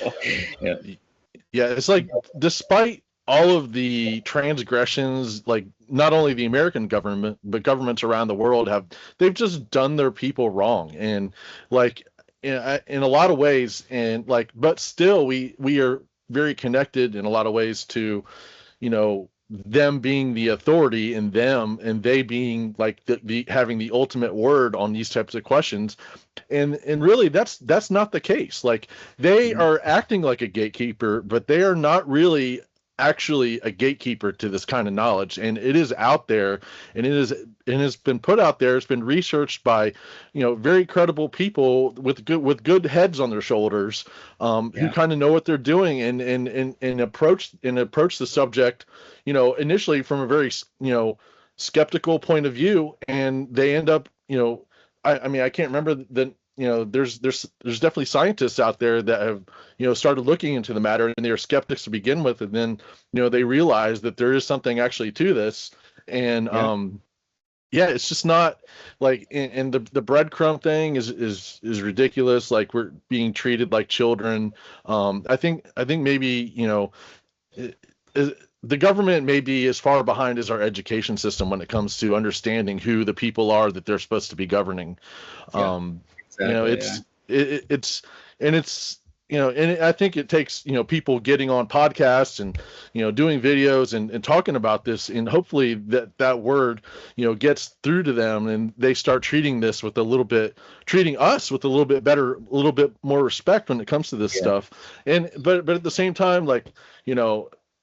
yeah, it's like despite all of the transgressions, like not only the American government, but governments around the world they've just done their people wrong. And like in a lot of ways, and like, but still we are very connected in a lot of ways to, them being the authority and they being like the having the ultimate word on these types of questions. And really that's not the case. Like they are acting like a gatekeeper, but they are not really actually a gatekeeper to this kind of knowledge, and it is out there, and it has been put out there. It's been researched by, very credible people with good heads on their shoulders, who Yeah. kind of know what they're doing, and approach the subject, initially from a very skeptical point of view, and they end up, I mean, I can't remember the there's definitely scientists out there that have started looking into the matter, and they are skeptics to begin with, and then they realize that there is something actually to this, and Yeah. yeah, it's just not like, and the breadcrumb thing is ridiculous. Like, we're being treated like children. I think maybe it, the government may be as far behind as our education system when it comes to understanding who the people are that they're supposed to be governing. Yeah. Um, Exactly. it's it's and it's and I think it takes people getting on podcasts and doing videos and talking about this, and hopefully that word gets through to them, and they start treating us with a little bit better, a little bit more respect when it comes to this Yeah. stuff. And but at the same time, like,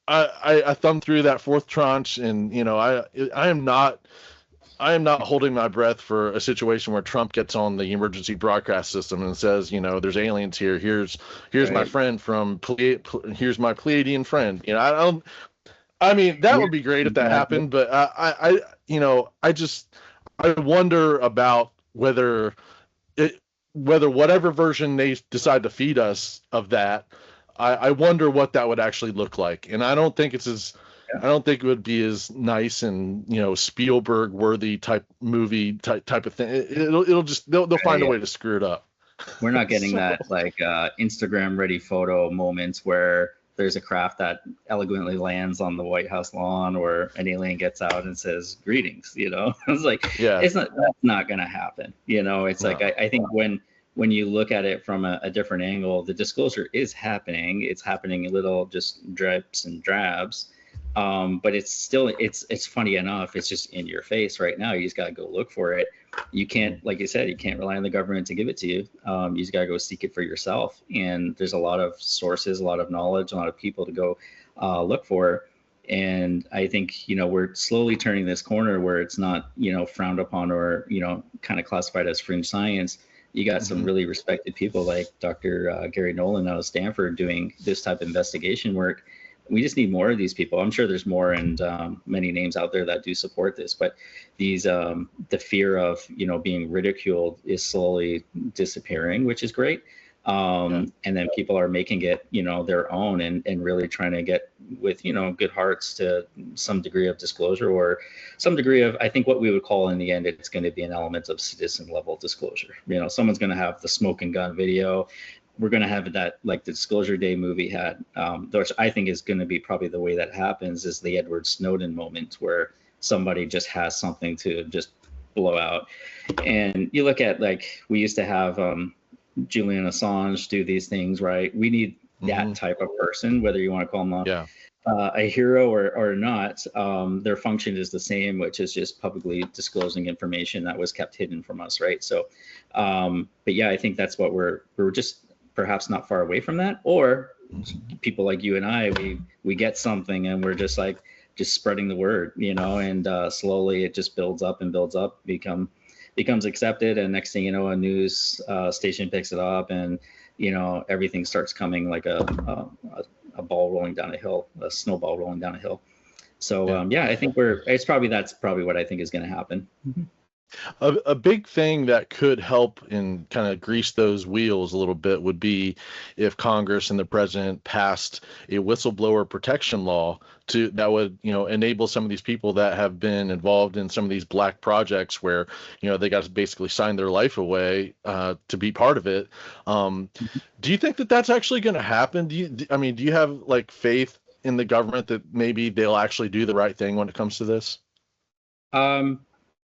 I thumbed through that fourth tranche, and I am not holding my breath for a situation where Trump gets on the emergency broadcast system and says, there's aliens here. Here's my Right. friend from here's my Pleiadian friend. I don't. I mean, that Yeah. would be great if that Exactly. happened, but I wonder about whether whatever version they decide to feed us of that, I wonder what that would actually look like. And I don't think it would be as nice and Spielberg worthy type movie type of thing. It'll just they'll find a Yeah. way to screw it up. We're not getting So, that like Instagram ready photo moments where there's a craft that elegantly lands on the White House lawn, or an alien gets out and says greetings. It's like, yeah, that's not gonna happen. It's like, no, I think when you look at it from a different angle, the disclosure is happening. It's happening in little just drips and drabs. But it's still, it's funny enough, it's just in your face right now. You just got to go look for it. You can't, like you said, you can't rely on the government to give it to you. You just got to go seek it for yourself. And there's a lot of sources, a lot of knowledge, a lot of people to go look for. And I think, we're slowly turning this corner where it's not, frowned upon, or, kind of classified as fringe science. You got some hmm really respected people like Dr. Gary Nolan out of Stanford doing this type of investigation work. We just need more of these people. I'm sure there's more, and many names out there that do support this, but these the fear of being ridiculed is slowly disappearing, which is great. yeah, And then people are making it their own, and really trying to get with good hearts to some degree of disclosure, or some degree of, I think, what we would call in the end, it's going to be an element of citizen level disclosure. Someone's going to have the smoke and gun video. We're going to have that, like the Disclosure Day movie had, which I think is going to be probably the way that happens, is the Edward Snowden moment, where somebody just has something to just blow out. And you look at, like, we used to have Julian Assange do these things, right? We need hmm that type of person, whether you want to call them yeah, a hero or not. Their function is the same, which is just publicly disclosing information that was kept hidden from us, right? So, but yeah, I think that's what we're just perhaps not far away from that. Or hmm people like you and I, we get something and we're just like spreading the word, and slowly it just builds up and builds up, becomes accepted, and next thing you know, a news station picks it up, and everything starts coming like a ball rolling down a hill, a snowball rolling down a hill. So yeah. yeah, I think that's probably what I think is going to happen. A big thing that could help and kind of grease those wheels a little bit would be if Congress and the president passed a whistleblower protection law that would, enable some of these people that have been involved in some of these black projects where, they got to basically sign their life away to be part of it. Do you think that that's actually going to happen? I mean, do you have like faith in the government that maybe they'll actually do the right thing when it comes to this? Um,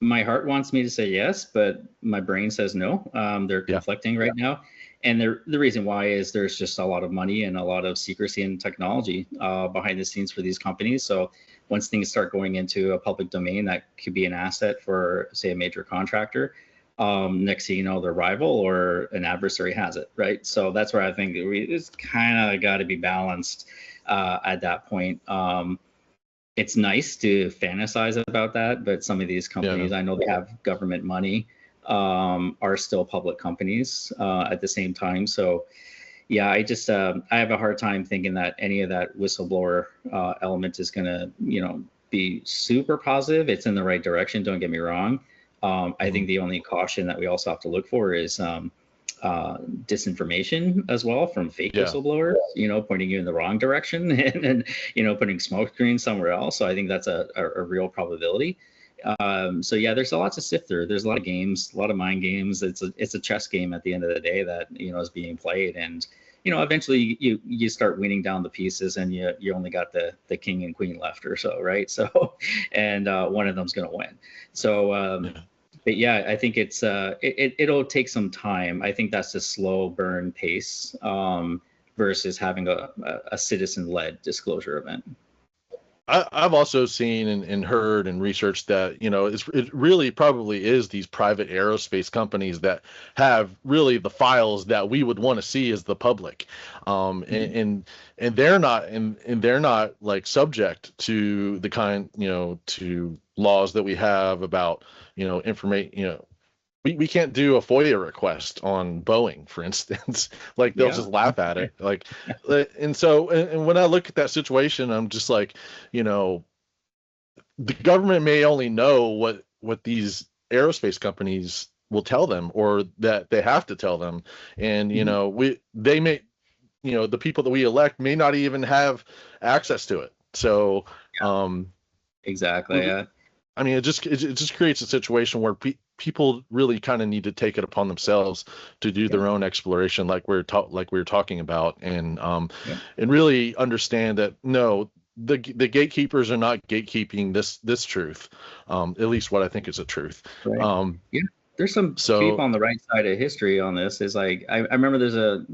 my heart wants me to say yes, but my brain says no. They're Yeah. conflicting right now. And the reason why is there's just a lot of money and a lot of secrecy and technology behind the scenes for these companies. So once things start going into a public domain, that could be an asset for, say, a major contractor. Next thing you know, their rival or an adversary has it, right? So that's where I think it's kind of got to be balanced. at that point. It's nice to fantasize about that, but some of these companies, I know they have government money, are still public companies at the same time. So yeah, I have a hard time thinking that any of that whistleblower element is going to, be super positive. It's in the right direction, don't get me wrong. I think the only caution that we also have to look for is disinformation as well from fake whistleblowers, pointing you in the wrong direction and putting smoke screens somewhere else. So I think that's a real probability. So yeah, there's a lot to sift through. There's a lot of games, a lot of mind games. It's a chess game at the end of the day that, is being played. And, eventually you start winning down the pieces and you only got the king and queen left or so, right? So, and one of them's going to win. So, but yeah, I think it'll take some time. I think that's a slow burn pace versus having a citizen-led disclosure event. I've also seen and heard and researched that, it really probably is these private aerospace companies that have really the files that we would want to see as the public. And they're not like subject to the kind, to laws that we have about, information, we can't do a FOIA request on Boeing, for instance. Like they'll just laugh at it. Like, and so, and when I look at that situation, I'm just like, the government may only know what these aerospace companies will tell them, or that they have to tell them. And, they may, the people that we elect may not even have access to it. So, exactly. Yeah. I mean, it just creates a situation where people really kind of need to take it upon themselves to do their own exploration, like we were talking about, and really understand that no, the gatekeepers are not gatekeeping this truth. At least what I think is a truth. Right. There's some people on the right side of history on this. Is like I remember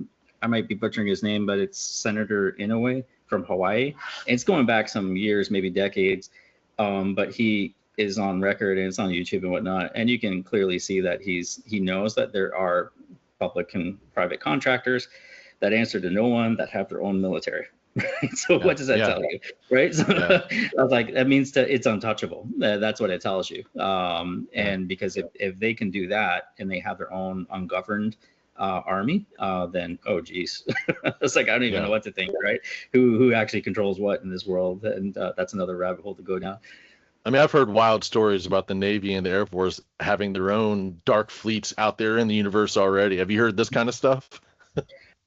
I might be butchering his name, but it's Senator Inouye from Hawaii. And it's going back some years, maybe decades. But he is on record and it's on YouTube and whatnot. And you can clearly see that he knows that there are public and private contractors that answer to no one, that have their own military. Right? So what does that tell you? Right. So I was like, that means it's untouchable. That's what it tells you. And because if they can do that and they have their own ungoverned army, then geez, it's like I don't even know what to think, right? Who actually controls what in this world? And that's another rabbit hole to go down. I mean, I've heard wild stories about the Navy and the Air Force having their own dark fleets out there in the universe already. Have you heard this kind of stuff?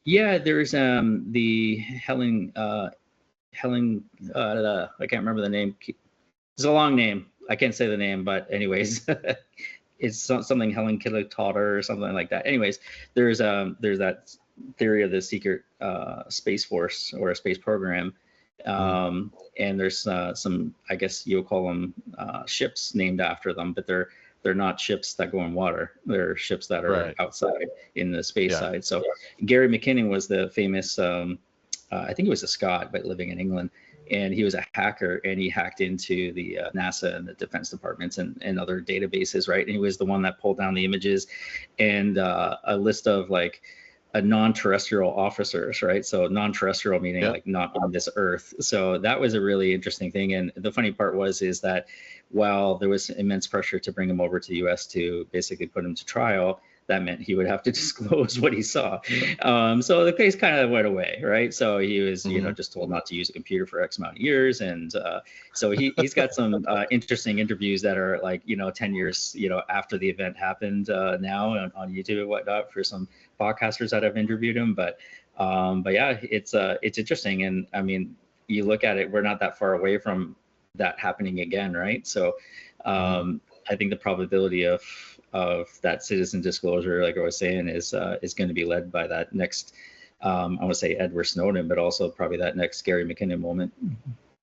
Yeah, there's the Helen I can't remember the name. It's a long name. I can't say the name, but anyways, it's something Helen Keller or something like that. Anyways, there's that theory of the secret space force or a space program. And there's some, I guess you'll call them ships named after them, but they're not ships that go in water. They're ships that are outside in the space side. So Gary McKinnon was the famous, I think he was a Scot, but living in England. And he was a hacker, and he hacked into the NASA and the Defense Departments and other databases, right? And he was the one that pulled down the images and a list of like non-terrestrial officers, right? So non-terrestrial meaning like not on this earth. So that was a really interesting thing. And the funny part is that while there was immense pressure to bring him over to the US to basically put him to trial, that meant he would have to disclose what he saw. So the case kind of went away, right? So he was, just told not to use a computer for X amount of years. And so he's got some interesting interviews that are like, 10 years, after the event happened now on YouTube and whatnot for some podcasters that have interviewed him. But yeah, it's interesting. And I mean, you look at it, we're not that far away from that happening again, right? So I think the probability of that citizen disclosure, like I was saying, is going to be led by that next, I want to say Edward Snowden, but also probably that next Gary McKinnon moment.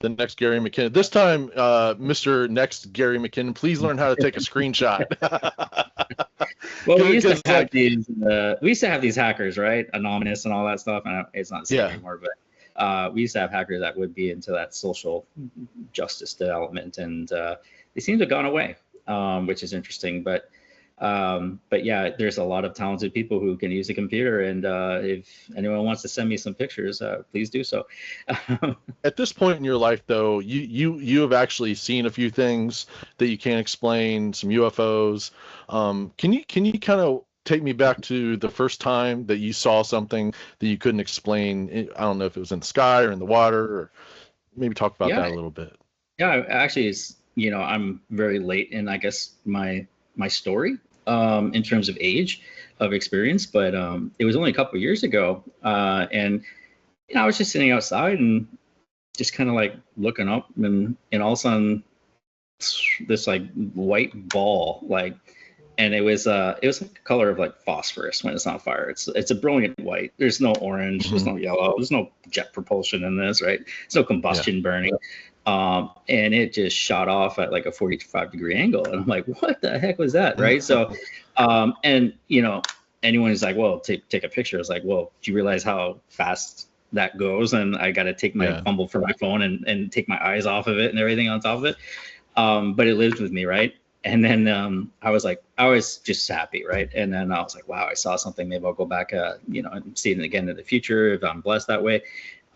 The next Gary McKinnon. This time, Mr. Next Gary McKinnon, please learn how to take a screenshot. Well, we used to have these hackers, right? Anonymous and all that stuff. And it's not the same anymore, but we used to have hackers that would be into that social justice development, and they seem to have gone away, which is interesting. But But yeah, there's a lot of talented people who can use a computer, and if anyone wants to send me some pictures, please do so. At this point in your life, though, you have actually seen a few things that you can't explain, some UFOs. Can you kind of take me back to the first time that you saw something that you couldn't explain? I don't know if it was in the sky or in the water, or maybe talk about Yeah, that a little bit. yeah. Actually, it's I'm very late in, I guess, my story in terms of age of experience, but it was only a couple of years ago, and I was just sitting outside and just kind of like looking up, and all of a sudden this like white ball, like, and it was like the color of like phosphorus when it's on fire. It's a brilliant white. There's no orange, there's no yellow, there's no jet propulsion in this, right? There's no combustion burning. And it just shot off at like a 45-degree angle, and I'm like, what the heck was that, right? So and anyone who's like, well, take a picture, is like, well, do you realize how fast that goes? And I got to take my fumble for my phone and take my eyes off of it and everything on top of it. But it lived with me, right? And then I was just happy, right? And then I was like, wow, I saw something. Maybe I'll go back, and see it again in the future if I'm blessed that way.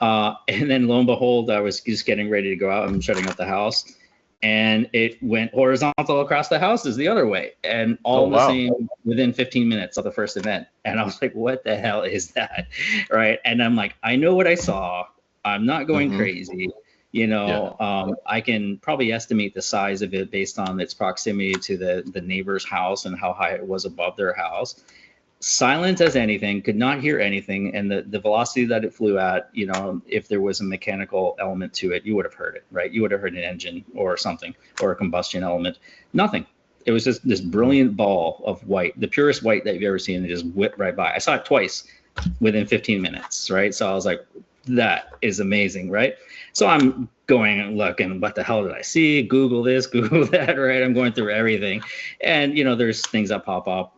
And then lo and behold, I was just getting ready to go out and shutting up the house, and it went horizontal across the houses the other way, and all the same within 15 minutes of the first event. And I was like, what the hell is that, right? And I'm like, I know what I saw. I'm not going crazy. I can probably estimate the size of it based on its proximity to the neighbor's house and how high it was above their house. Silent as anything, could not hear anything, and the velocity that it flew at, if there was a mechanical element to it, you would have heard it, right? You would have heard an engine or something, or a combustion element. Nothing. It was just this brilliant ball of white, the purest white that you've ever seen. It just whipped right by. I saw it twice within 15 minutes, right? So I was like, that is amazing, right? So I'm going and looking, what the hell did I see? Google this, Google that, right? I'm going through everything. And, there's things that pop up,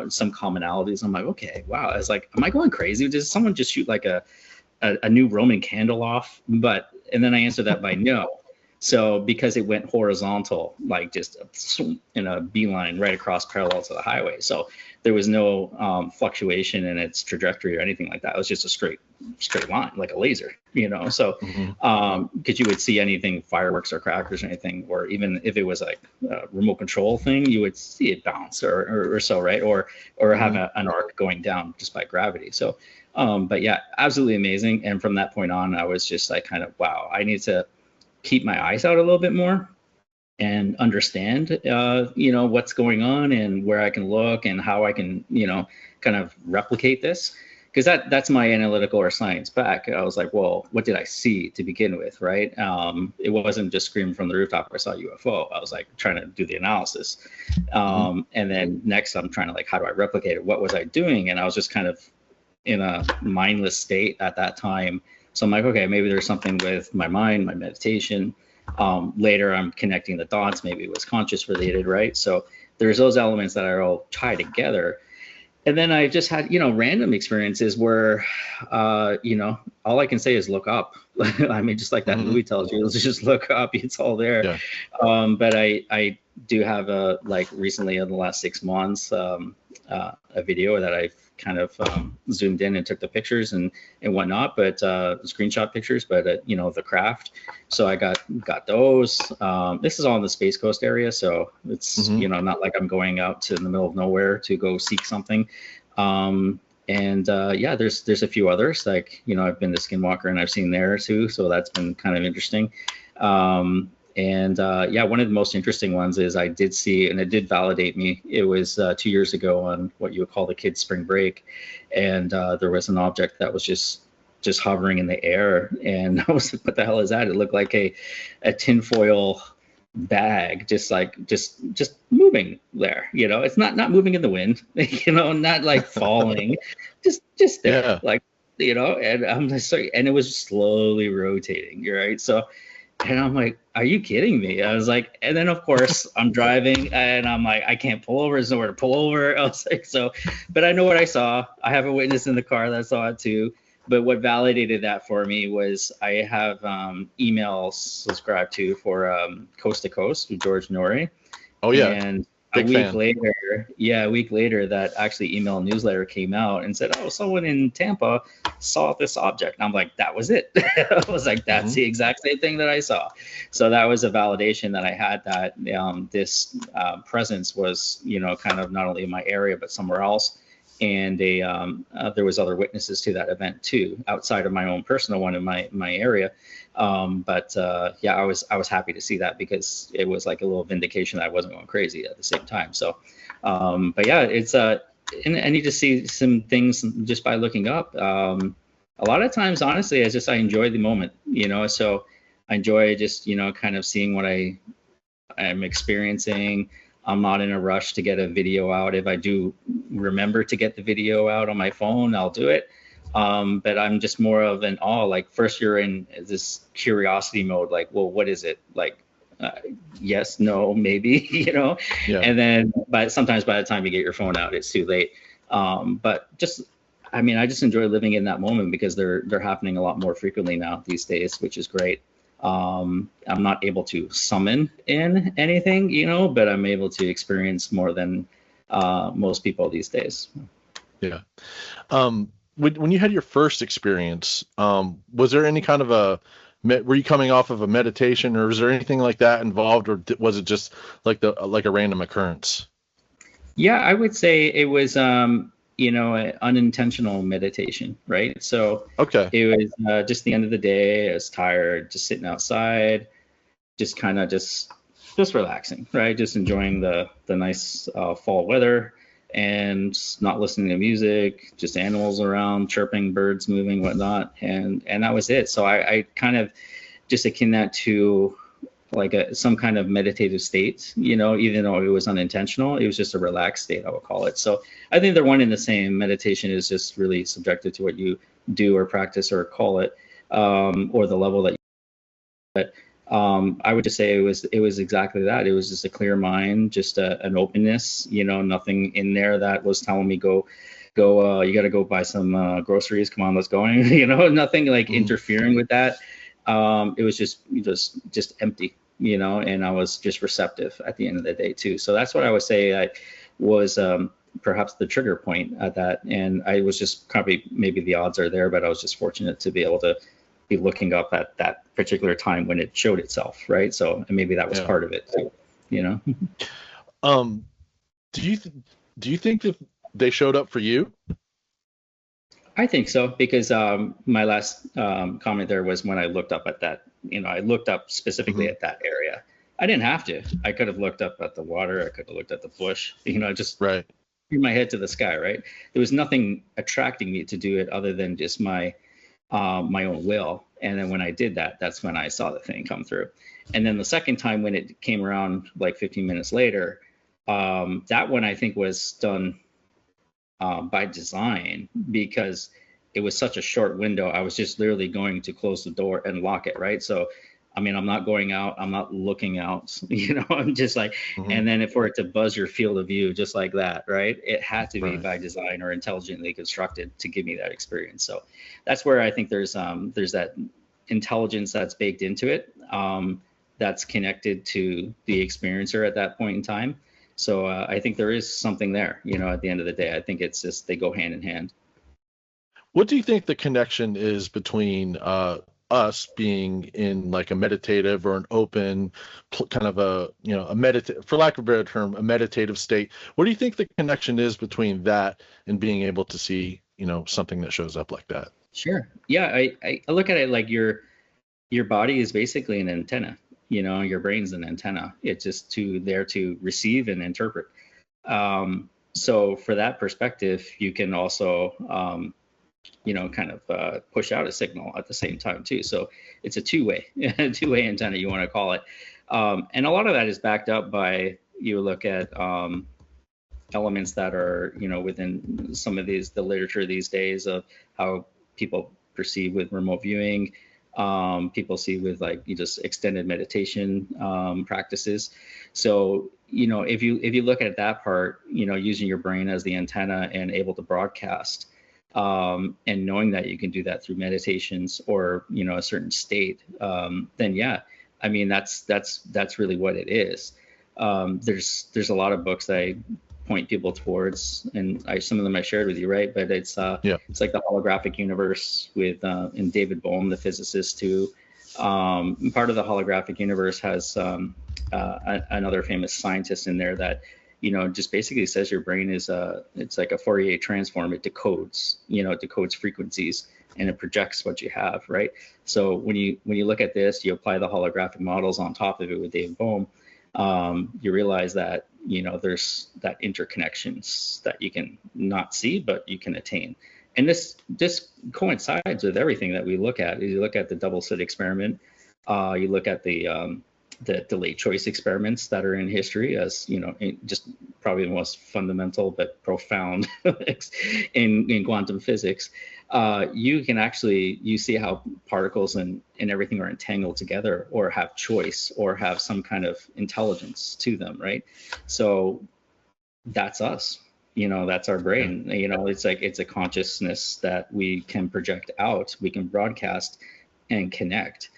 some commonalities. I'm like, okay, wow. I was like, am I going crazy? Did someone just shoot like a new Roman candle off? And then I answered that by no. So because it went horizontal, like just in a beeline right across parallel to the highway. So there was no fluctuation in its trajectory or anything like that. It was just a straight line, like a laser, So because you would see anything, fireworks or crackers or anything, or even if it was like a remote control thing, you would see it bounce or so, right? Or have an arc going down just by gravity. So, but yeah, absolutely amazing. And from that point on, I was just like, kind of, wow, I need to keep my eyes out a little bit more and understand, what's going on and where I can look and how I can, kind of replicate this. Because that's my analytical or science back. I was like, well, what did I see to begin with, right? It wasn't just screaming from the rooftop, I saw a UFO. I was like trying to do the analysis. And then next I'm trying to like, how do I replicate it? What was I doing? And I was just kind of in a mindless state at that time. So I'm like, okay, maybe there's something with my mind, my meditation. Later, I'm connecting the dots. Maybe it was conscious related, right? So there's those elements that are all tied together. And then I just had, random experiences where, all I can say is look up. I mean, just like that movie tells you, just look up. It's all there. Yeah. But I do have recently in the last 6 months, a video that I've kind of zoomed in and took the pictures and whatnot, but screenshot pictures, but the craft. So I got those. This is all in the Space Coast area, so it's not like I'm going out to the middle of nowhere to go seek something. There's a few others, like I've been to Skinwalker and I've seen there too, so that's been kind of interesting. One of the most interesting ones is I did see, and it did validate me. It was 2 years ago on what you would call the kids' spring break, and there was an object that was just hovering in the air, and I was like, "What the hell is that?" It looked like a tinfoil bag, just moving there. It's not moving in the wind, not like falling, just there, And I'm like, sorry, and it was slowly rotating. You're right, so. And I'm like, are you kidding me? I was like, and then of course I'm driving and I'm like, I can't pull over. There's nowhere to pull over. I was like, but I know what I saw. I have a witness in the car that saw it too. But what validated that for me was I have emails subscribed to for Coast to Coast with George Norrie. Oh yeah. And a Big week fan. later, a week later, that actually email newsletter came out and said, "Oh, someone in Tampa saw this object." And I'm like, "That was it." I was like, "That's the exact same thing that I saw." So that was a validation that I had that this presence was, kind of not only in my area but somewhere else. And there was other witnesses to that event too, outside of my own personal one in my area. Yeah, I was happy to see that, because it was like a little vindication that I wasn't going crazy at the same time. So, but yeah, it's and I need to see some things just by looking up. A lot of times, honestly, I enjoy the moment, so I enjoy just, kind of seeing what I'm experiencing. I'm not in a rush to get a video out. If I do remember to get the video out on my phone, I'll do it. But I'm just more of an awe. Like, first you're in this curiosity mode, like, well, what is it? Like, yes, no, maybe, Yeah. And then, but sometimes by the time you get your phone out, it's too late. But just, I just enjoy living in that moment, because they're happening a lot more frequently now these days, which is great. I'm not able to summon in anything, but I'm able to experience more than most people these days. Yeah. When you had your first experience, was there any kind of were you coming off of a meditation, or was there anything like that involved, or was it just like a random occurrence? Yeah, I would say it was, an unintentional meditation, right? So Okay. it was just the end of the day. I was tired, just sitting outside, just kind of just relaxing, right? Just enjoying the nice fall weather, and not listening to music, just animals around, chirping, birds moving, whatnot, and that was it. So I kind of just akin that to like some kind of meditative state, even though it was unintentional. It was just a relaxed state, I would call it. So I think they're one and the same. Meditation is just really subjective to what you do or practice or call it, or the level that you. But I would just say it was exactly that. It was just a clear mind, just an openness. Nothing in there that was telling me go. You got to go buy some groceries. Come on, let's go. Nothing like interfering with that. It was just empty. And I was just receptive at the end of the day too. So that's what I would say was perhaps the trigger point at that. And I was just probably, maybe the odds are there, but I was just fortunate to be able to be looking up at that particular time when it showed itself, right? So, and maybe that was part of it too. Do you think that they showed up for you? I think so, because my last comment there was when I looked up at that. I looked up specifically at that area. I didn't have to. I could have looked up at the water. I could have looked at the bush. Just Right. threw my head to the sky. Right. There was nothing attracting me to do it other than just my own will. And then when I did that, that's when I saw the thing come through. And then the second time when it came around like 15 minutes later, that one I think was done by design, because it was such a short window. I was just literally going to close the door and lock it, right? So, I'm not going out, I'm not looking out, I'm just like, and then for it to buzz your field of view just like that, right? It had to be by design or intelligently constructed to give me that experience. So that's where I think there's that intelligence that's baked into it, that's connected to the experiencer at that point in time. So I think there is something there, at the end of the day. I think it's just, they go hand in hand. What do you think the connection is between us being in like a meditative or an open kind of a meditative, for lack of a better term, a meditative state? What do you think the connection is between that and being able to see, something that shows up like that? Sure. Yeah, I look at it like your body is basically an antenna. Your brain's an antenna. It's just there to receive and interpret. So for that perspective, you can also kind of push out a signal at the same time too. So it's a two-way antenna, you want to call it. And a lot of that is backed up by, you look at elements that are, within some of the literature these days of how people perceive with remote viewing, people see with like just extended meditation practices. So, if you look at that part, using your brain as the antenna and able to broadcast, and knowing that you can do that through meditations or a certain state, then yeah, that's really what it is. There's a lot of books that I point people towards, and some of them I shared with you, right? But it's like the holographic universe with and David Bohm, the physicist, too. Part of the holographic universe has another famous scientist in there that just basically says your brain is it's like a Fourier transform. It decodes frequencies, and it projects what you have, right? So when you look at this, you apply the holographic models on top of it with David Bohm, you realize that there's that interconnections that you can not see but you can attain. And this coincides with everything that we look at. You look at the double slit experiment, you look at the delayed choice experiments that are in history, as just probably the most fundamental but profound in quantum physics. You can you see how particles and everything are entangled together, or have choice, or have some kind of intelligence to them, right? So that's us. That's our brain. It's like it's a consciousness that we can project out, we can broadcast and connect.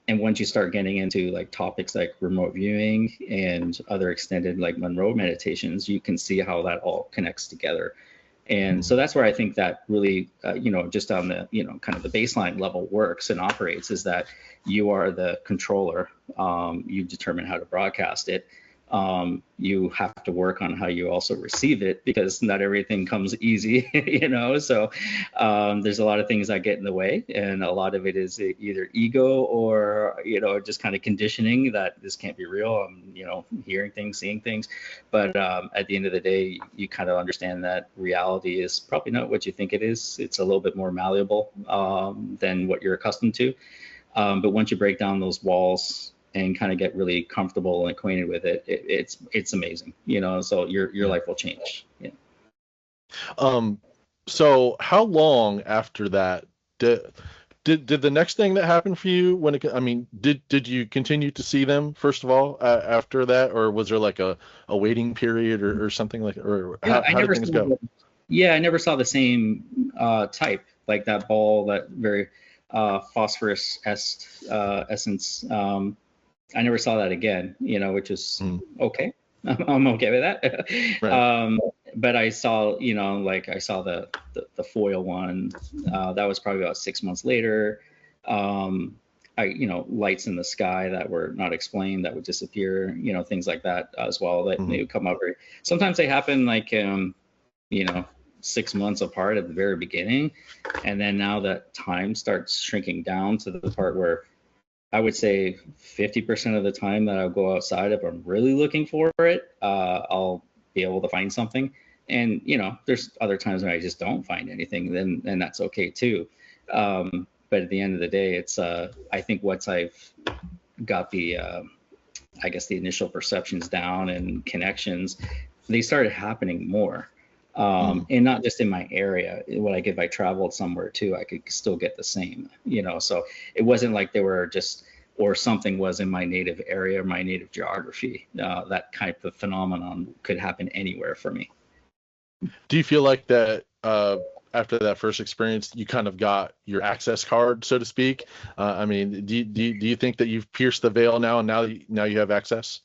And once you start getting into like topics like remote viewing and other extended like Monroe meditations, you can see how that all connects together. And so that's where I think that really, just on the, kind of the baseline level works and operates, is that you are the controller. You determine how to broadcast it. You have to work on how you also receive it, because not everything comes easy, so there's a lot of things that get in the way, and a lot of it is either ego or just kind of conditioning that this can't be real. I'm hearing things, seeing things, but at the end of the day, you kind of understand that reality is probably not what you think it is. It's a little bit more malleable than what you're accustomed to, but once you break down those walls and kind of get really comfortable and acquainted with it, it's amazing, so your life will change. Yeah. So how long after that did the next thing that happened for you did you continue to see them first of all after that, or was there like a waiting period or something like, or how did things go? I never saw the same type, like that ball, that very phosphorus essence. I never saw that again, which is okay. I'm okay with that. Right. But I saw, I saw the foil one. That was probably about 6 months later. Lights in the sky that were not explained, that would disappear, things like that as well, that they would come up. Sometimes they happen 6 months apart at the very beginning. And then now that time starts shrinking down to the part where I would say 50% of the time that I'll go outside, if I'm really looking for it, I'll be able to find something. And, there's other times when I just don't find anything, then that's okay too. But at the end of the day, it's, I think once I've got the initial perceptions down and connections, they started happening more. And not just in my area. When I traveled somewhere too, I could still get the same, so it wasn't like they were just, or something was in my native area, my native geography. That type of phenomenon could happen anywhere for me. Do you feel like that after that first experience, you kind of got your access card, so to speak? Do you think that you've pierced the veil now, and now you have access?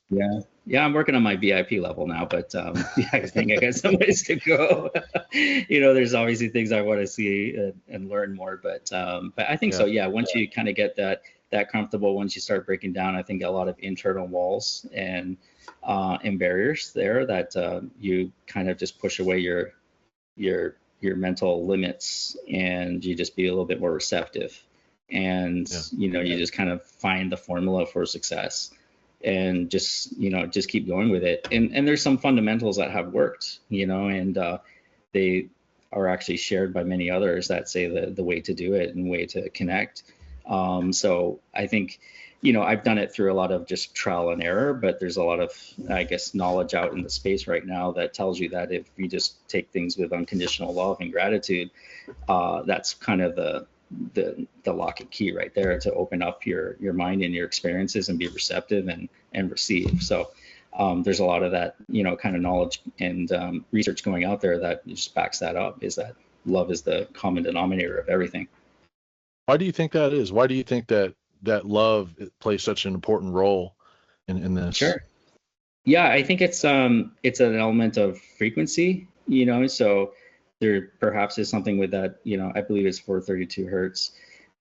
Yeah, I'm working on my VIP level now, but I think I got some ways to go. There's obviously things I want to see and learn more, but I think so. Yeah, once you kind of get that comfortable, once you start breaking down, I think a lot of internal walls and barriers there that you kind of just push away your mental limits, and you just be a little bit more receptive, and you just kind of find the formula for success, and just keep going with it. And there's some fundamentals that have worked, and they are actually shared by many others that say the way to do it and way to connect. So I think I've done it through a lot of just trial and error, but there's a lot of, knowledge out in the space right now that tells you that if you just take things with unconditional love and gratitude, that's kind of the lock and key right there to open up your mind and your experiences and be receptive and receive. So there's a lot of that, kind of knowledge and research going out there that just backs that up, is that love is the common denominator of everything. Why do you think that is? Why do you think that love plays such an important role in this? Sure. Yeah, I think it's an element of frequency, so there perhaps is something with that, I believe it's 432 hertz.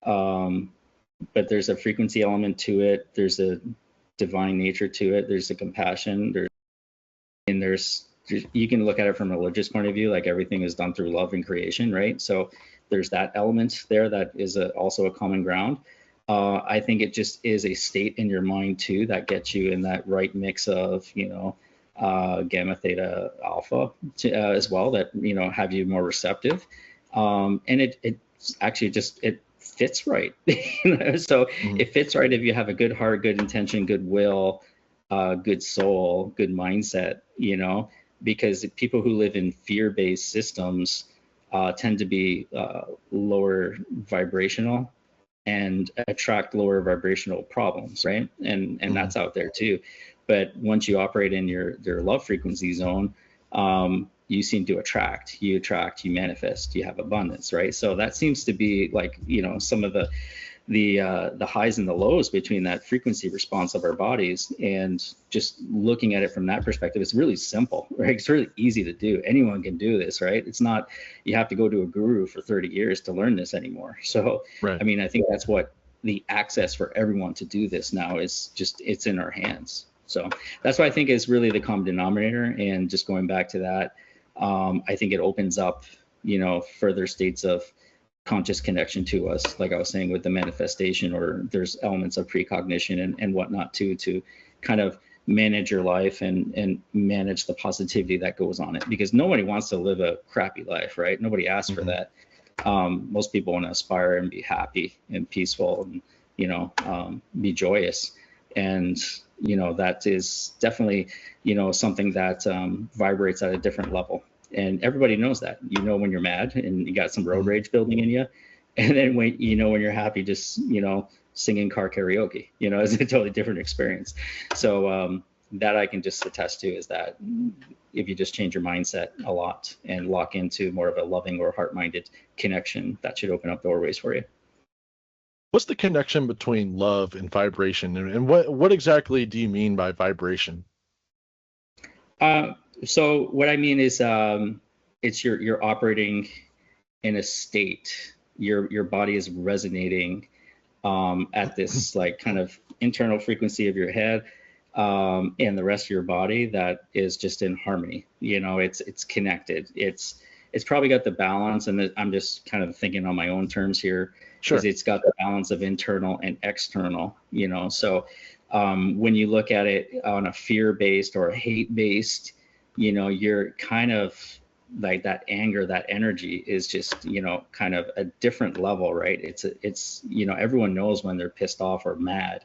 Um, but there's a frequency element to it. There's a divine nature to it. There's a compassion. There's you can look at it from a religious point of view, like everything is done through love and creation, right? So there's that element there that is also a common ground. I think it just is a state in your mind too that gets you in that right mix of, gamma, theta, alpha as well, that, have you more receptive. And it actually just, it fits right. So it fits right if you have a good heart, good intention, good will, good soul, good mindset, because people who live in fear-based systems tend to be lower vibrational and attract lower vibrational problems, right? And that's out there too. But once you operate in your love frequency zone, you seem to attract, you manifest, you have abundance, right? So that seems to be like, some of the highs and the lows between that frequency response of our bodies. And just looking at it from that perspective, it's really simple, right? It's really easy to do. Anyone can do this, right? It's not, you have to go to a guru for 30 years to learn this anymore. So, Right. I mean, I think that's what the access for everyone to do this now is, just, it's in our hands. So that's what I think is really the common denominator. And just going back to that, I think it opens up, further states of conscious connection to us, like I was saying with the manifestation, or there's elements of precognition and whatnot too, to kind of manage your life and manage the positivity that goes on it, because nobody wants to live a crappy life, right? Nobody asks for that. Most people want to aspire and be happy and peaceful and, be joyous. And, that is definitely, something that vibrates at a different level. And everybody knows that, when you're mad and you got some road rage building in you. And then when you're happy, just, singing car karaoke, is a totally different experience. So that I can just attest to is that if you just change your mindset a lot and lock into more of a loving or heart-minded connection, that should open up doorways for you. What's the connection between love and vibration, and what exactly do you mean by vibration? So what I mean is, it's you're operating in a state. Your body is resonating at this like kind of internal frequency of your head, and the rest of your body that is just in harmony. It's connected. It's probably got the balance, and I'm just kind of thinking on my own terms here. Sure. It's got the balance of internal and external. So when you look at it on a fear-based or a hate-based, you're kind of like that anger, that energy is just, kind of a different level, right? It's everyone knows when they're pissed off or mad.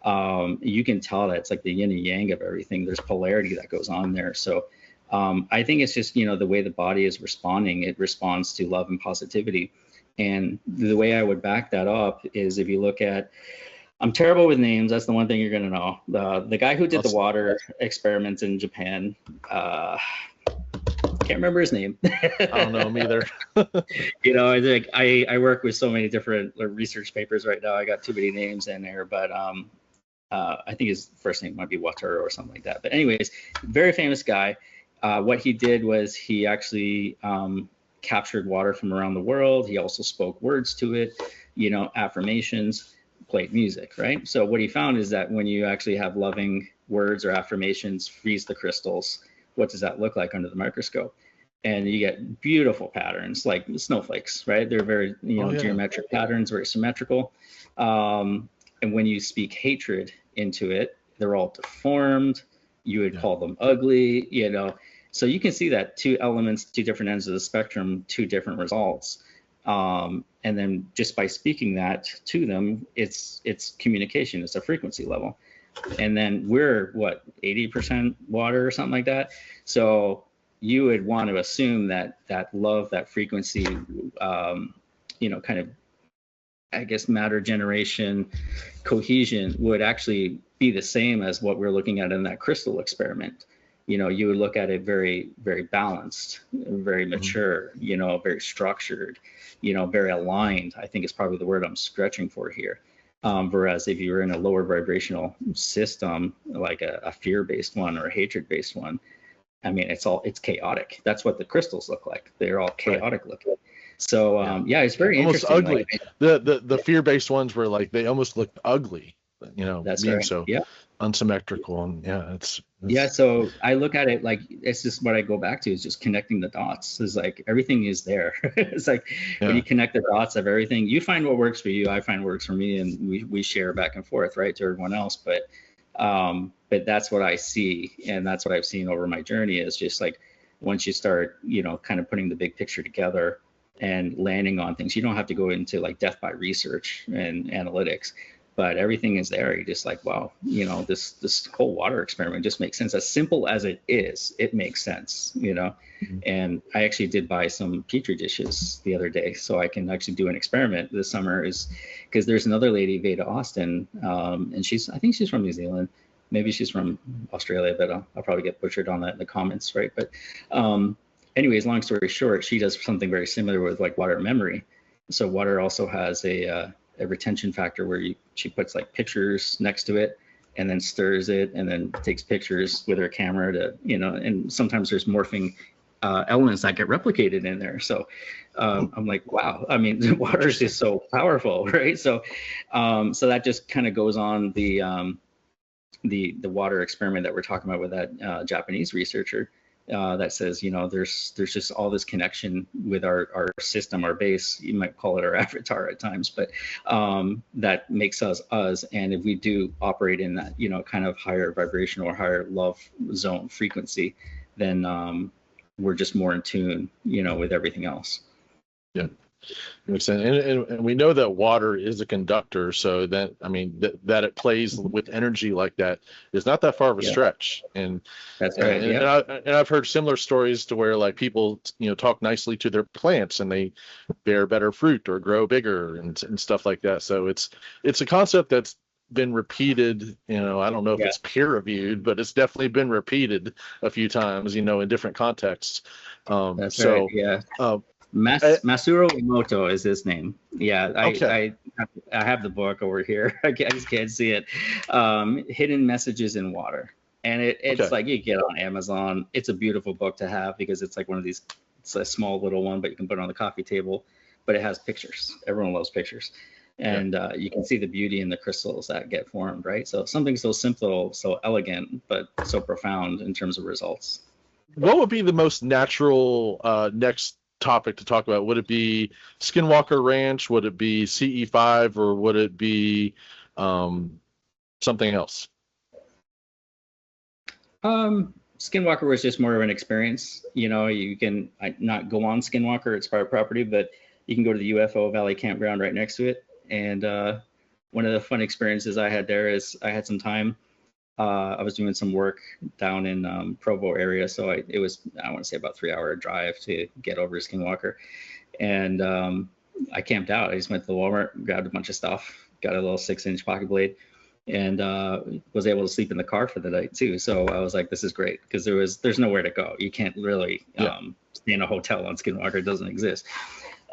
You can tell that it's like the yin and yang of everything. There's polarity that goes on there. So I think it's just, the way the body is responding, it responds to love and positivity. And the way I would back that up is if you look at, I'm terrible with names. That's the one thing you're going to know. The guy who did the water experiments in Japan, can't remember his name. I don't know, me either. I work with so many different research papers right now. I got too many names in there, but I think his first name might be Water or something like that. But anyways, very famous guy. What he did was he actually captured water from around the world. He also spoke words to it, affirmations, played music, right? So what he found is that when you actually have loving words or affirmations, freeze the crystals, what does that look like under the microscope? And you get beautiful patterns like snowflakes, right? They're very, geometric patterns, very symmetrical. And when you speak hatred into it, they're all deformed. You would call them ugly, So you can see that two elements, two different ends of the spectrum, two different results. And then just by speaking that to them, it's communication, it's a frequency level. And then we're 80% water or something like that. So you would want to assume that love, that frequency, kind of, I guess, matter generation, cohesion would actually be the same as what we're looking at in that crystal experiment. You would look at it very, very balanced, very mature, very structured, very aligned, I think is probably the word I'm stretching for here. Whereas if you're in a lower vibrational system, like a fear-based one or a hatred-based one, I mean, it's chaotic. That's what the crystals look like. They're all chaotic looking. So yeah, it's very almost interesting. ugly. Like, The fear-based ones were like, they almost looked ugly, you know, that's being right. so Yeah. unsymmetrical. And yeah, it's Yeah, so I look at it like it's just what I go back to is just connecting the dots. It's like everything is there. It's like when yeah, you connect the dots of everything, you find what works for you, I find what works for me, and we share back and forth, right, to everyone else. But that's what I see, and that's what I've seen over my journey is just like once you start, you know, kind of putting the big picture together and landing on things, you don't have to go into like death by research and analytics, but everything is there. You're just like, wow, you know, this whole water experiment just makes sense. As simple as it is, it makes sense, you know. And I actually did buy some petri dishes the other day, so I can actually do an experiment this summer. Is because there's another lady, Veda Austin, and I think she's from New Zealand, maybe she's from Australia, but I'll probably get butchered on that in the comments, right? But anyways, long story short, she does something very similar with like water memory. So water also has a retention factor where she puts like pictures next to it and then stirs it and then takes pictures with her camera to, you know, and sometimes there's morphing elements that get replicated in there. So I'm like, wow, I mean, water is just so powerful, right? So that just kind of goes on the water experiment that we're talking about with that Japanese researcher. That says, you know, there's just all this connection with our system, our base. You might call it our avatar at times, but that makes us us. And if we do operate in that, you know, kind of higher vibration or higher love zone frequency, then we're just more in tune, you know, with everything else. yeah. Makes sense. And we know that water is a conductor, so that, I mean, that it plays with energy like that is not that far of a stretch. And that's right. and I've heard similar stories to where like people, you know, talk nicely to their plants and they bear better fruit or grow bigger and stuff like that. So it's a concept that's been repeated, you know. I don't know if it's peer reviewed, but it's definitely been repeated a few times, you know, in different contexts. That's right. Yeah. Masuro Emoto is his name. Yeah, I have the book over here. I just can't see it. Hidden Messages in Water, and it's like you get it on Amazon. It's a beautiful book to have because it's like one of these. It's a small little one, but you can put it on the coffee table. But it has pictures. Everyone loves pictures, and you can see the beauty in the crystals that get formed. Right. So something so simple, so elegant, but so profound in terms of results. What would be the most natural next topic to talk about? Would it be Skinwalker Ranch? Would it be CE5, or would it be something else? Skinwalker was just more of an experience. You know, you can not go on Skinwalker, it's private property, but you can go to the UFO Valley campground right next to it. And one of the fun experiences I had there is I had some time. I was doing some work down in Provo area, so it was, I want to say, about 3-hour drive to get over to Skinwalker, and I camped out. I just went to the Walmart, grabbed a bunch of stuff, got a little 6-inch pocket blade, and was able to sleep in the car for the night too. So I was like, this is great, because there's nowhere to go. You can't really stay in a hotel on Skinwalker. It doesn't exist.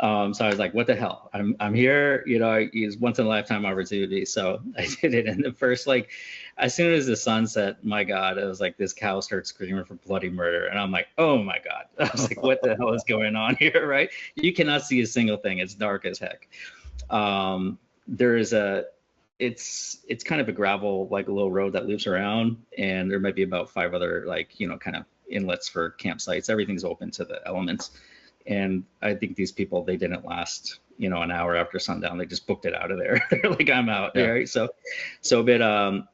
So I was like, what the hell? I'm here, you know, it's once in a lifetime opportunity. So I did it. And the first, like, as soon as the sun set, my God, it was like this cow starts screaming for bloody murder. And I'm like, oh my God. I was like, what the hell is going on here, right? You cannot see a single thing. It's dark as heck. It's kind of a gravel, like a little road that loops around. And there might be about 5 other, like, you know, kind of inlets for campsites. Everything's open to the elements. And I think these people, they didn't last, you know, an hour after sundown. They just booked it out of there. They're like, I'm out. Yeah. Right. So but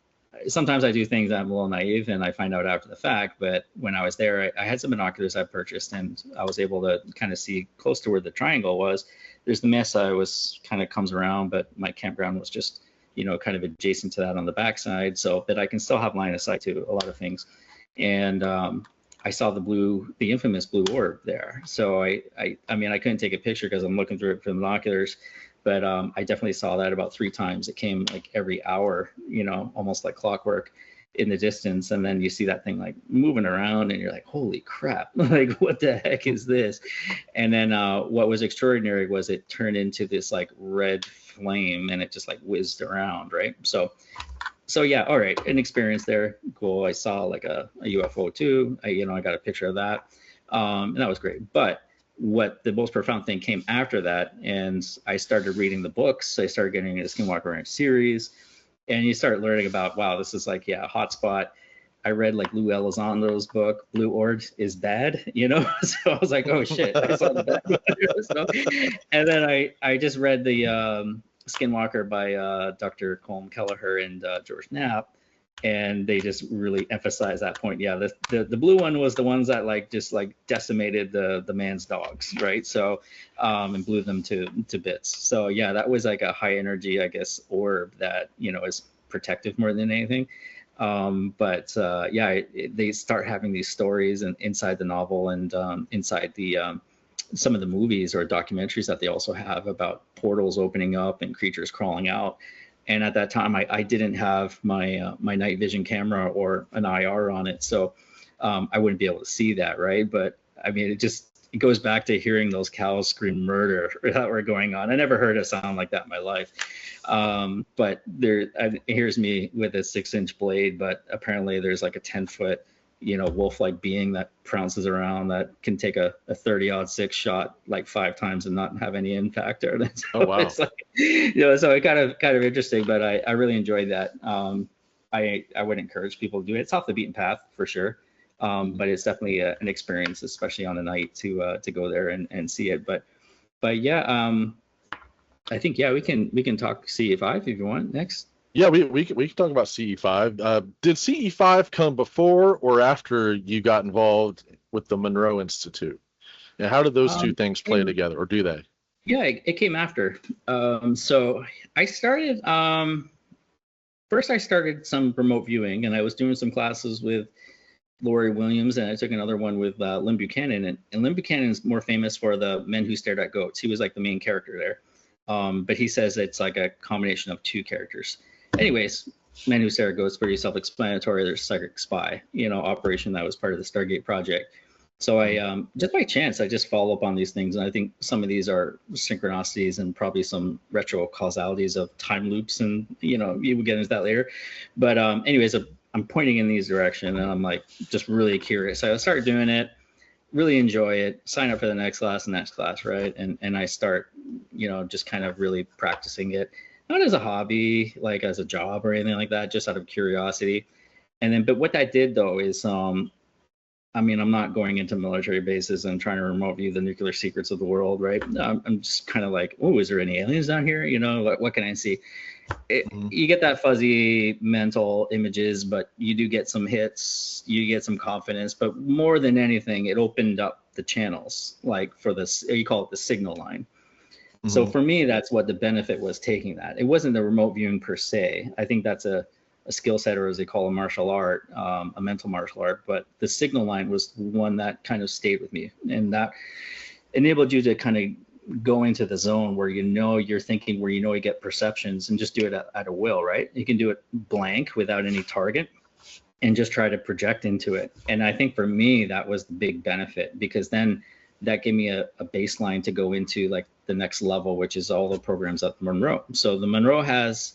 sometimes I do things that I'm a little naive and I find out after the fact. But when I was there, I had some binoculars I purchased, and I was able to kind of see close to where the triangle was. There's the mess I was kind of comes around, but my campground was just, you know, kind of adjacent to that on the backside, so that I can still have line of sight to a lot of things. And I saw the infamous blue orb there. So I mean, I couldn't take a picture because I'm looking through it from binoculars, but I definitely saw that about 3 times. It came like every hour, you know, almost like clockwork. in the distance, and then you see that thing like moving around, and you're like, holy crap, like what the heck is this? And then what was extraordinary was it turned into this like red flame, and it just like whizzed around, right? So yeah, all right, an experience there, cool. I saw like a UFO too. I got a picture of that, and that was great. But what the most profound thing came after that, and I started reading the books. I started getting into the Skinwalker Ranch series, and you start learning about, wow, this is like, yeah, a hotspot. I read like Lou Elizondo's book, Blue Ord is Bad, So I was like, oh shit, I saw the bad one. So, and then I just read the Skinwalker by Dr. Colm Kelleher and George Knapp, and they just really emphasize that point. Yeah, the blue one was the ones that like just like decimated the man's dogs, right? So and blew them to bits. So yeah, that was like a high energy, I guess, orb that is protective more than anything. But yeah, they start having these stories and inside the novel and inside the some of the movies or documentaries that they also have about portals opening up and creatures crawling out. And at that time, I didn't have my my night vision camera or an IR on it, so I wouldn't be able to see that, right? But I mean, it goes back to hearing those cows scream murder that were going on. I never heard a sound like that in my life. But here's me with a 6-inch blade, but apparently there's like a 10-foot, wolf-like being that prounces around that can take a 30-06 shot like 5 times and not have any impact or so. Oh wow. It's like, so it kind of interesting, but I really enjoyed that. I would encourage people to do it. It's off the beaten path for sure. But it's definitely an experience, especially on the night to go there and see it. But yeah, I think, yeah, we can talk CE5 if you want next. Yeah, we can talk about CE5. Did CE5 come before or after you got involved with the Monroe Institute? And how did those two things play together, or do they? Yeah, it came after. So I started first. I started some remote viewing, and I was doing some classes with Lori Williams, and I took another one with Lynn Buchanan. And Lynn Buchanan is more famous for the Men Who Stared at Goats. He was like the main character there. But he says it's like a combination of 2 characters. Anyways, Men Who Stare at Goats, pretty self-explanatory. There's Psychic Spy, operation that was part of the Stargate project. So I just by chance, I just follow up on these things. And I think some of these are synchronicities and probably some retro causalities of time loops. And, you will get into that later. But anyways, I'm pointing in these direction, and I'm like just really curious. So I started doing it, really enjoy it, sign up for the next class, right? And I start, just kind of really practicing it, not as a hobby, like as a job or anything like that, just out of curiosity. And then, but what that did though is, I mean, I'm not going into military bases and trying to remote view the nuclear secrets of the world, right? I'm just kind of like, oh, is there any aliens down here? What can I see? You get that fuzzy mental images, but you do get some hits, you get some confidence, but more than anything, it opened up the channels, like for this, you call it the signal line. Mm-hmm. So for me, that's what the benefit was, taking that. It wasn't the remote viewing per se. I think that's a skill set, or as they call a martial art, a mental martial art, but the signal line was one that kind of stayed with me, and that enabled you to kind of go into the zone where you're thinking, where you get perceptions, and just do it at a will, right? You can do it blank without any target and just try to project into it. And I think for me, that was the big benefit, because then that gave me a baseline to go into like the next level, which is all the programs at Monroe. So the Monroe has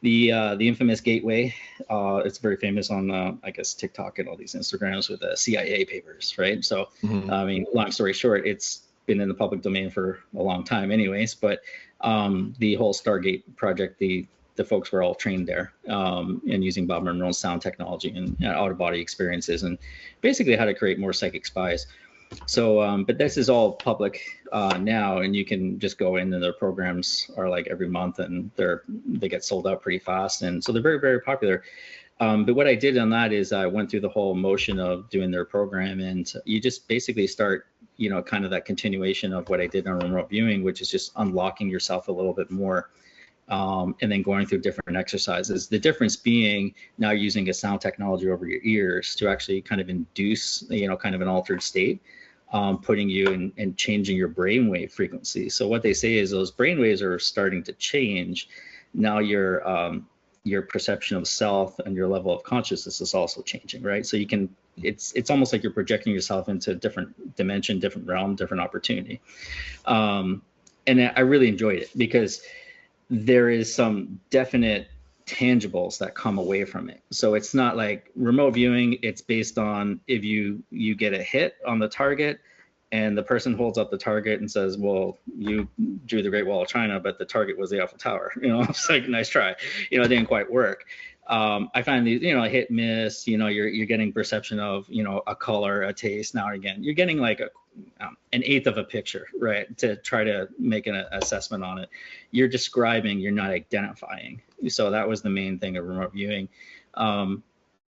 the infamous gateway. It's very famous on I guess TikTok and all these Instagrams with the CIA papers, right? So I mean, long story short, it's been in the public domain for a long time anyways, but the whole Stargate project, the folks were all trained there and using Bob Monroe's sound technology and out-of-body experiences, and basically how to create more psychic spies. So, but this is all public now, and you can just go in, and their programs are like every month, and they get sold out pretty fast, and so they're very, very popular. But what I did on that is I went through the whole motion of doing their program, and you just basically start, kind of that continuation of what I did on remote viewing, which is just unlocking yourself a little bit more, and then going through different exercises. The difference being now using a sound technology over your ears to actually kind of induce, kind of an altered state, putting you in and changing your brainwave frequency. So what they say is those brainwaves are starting to change. Now you're your perception of self and your level of consciousness is also changing, right? So you can, it's almost like you're projecting yourself into a different dimension, different realm, different opportunity. And I really enjoyed it because there is some definite tangibles that come away from it. So it's not like remote viewing, it's based on if you get a hit on the target and the person holds up the target and says, well, you drew the Great Wall of China, but the target was the Eiffel Tower. It's like, nice try. It didn't quite work. I find these, hit miss, you're getting perception of, a color, a taste now and again. You're getting like an eighth of a picture, right? To try to make an assessment on it. You're describing, you're not identifying. So that was the main thing of remote viewing.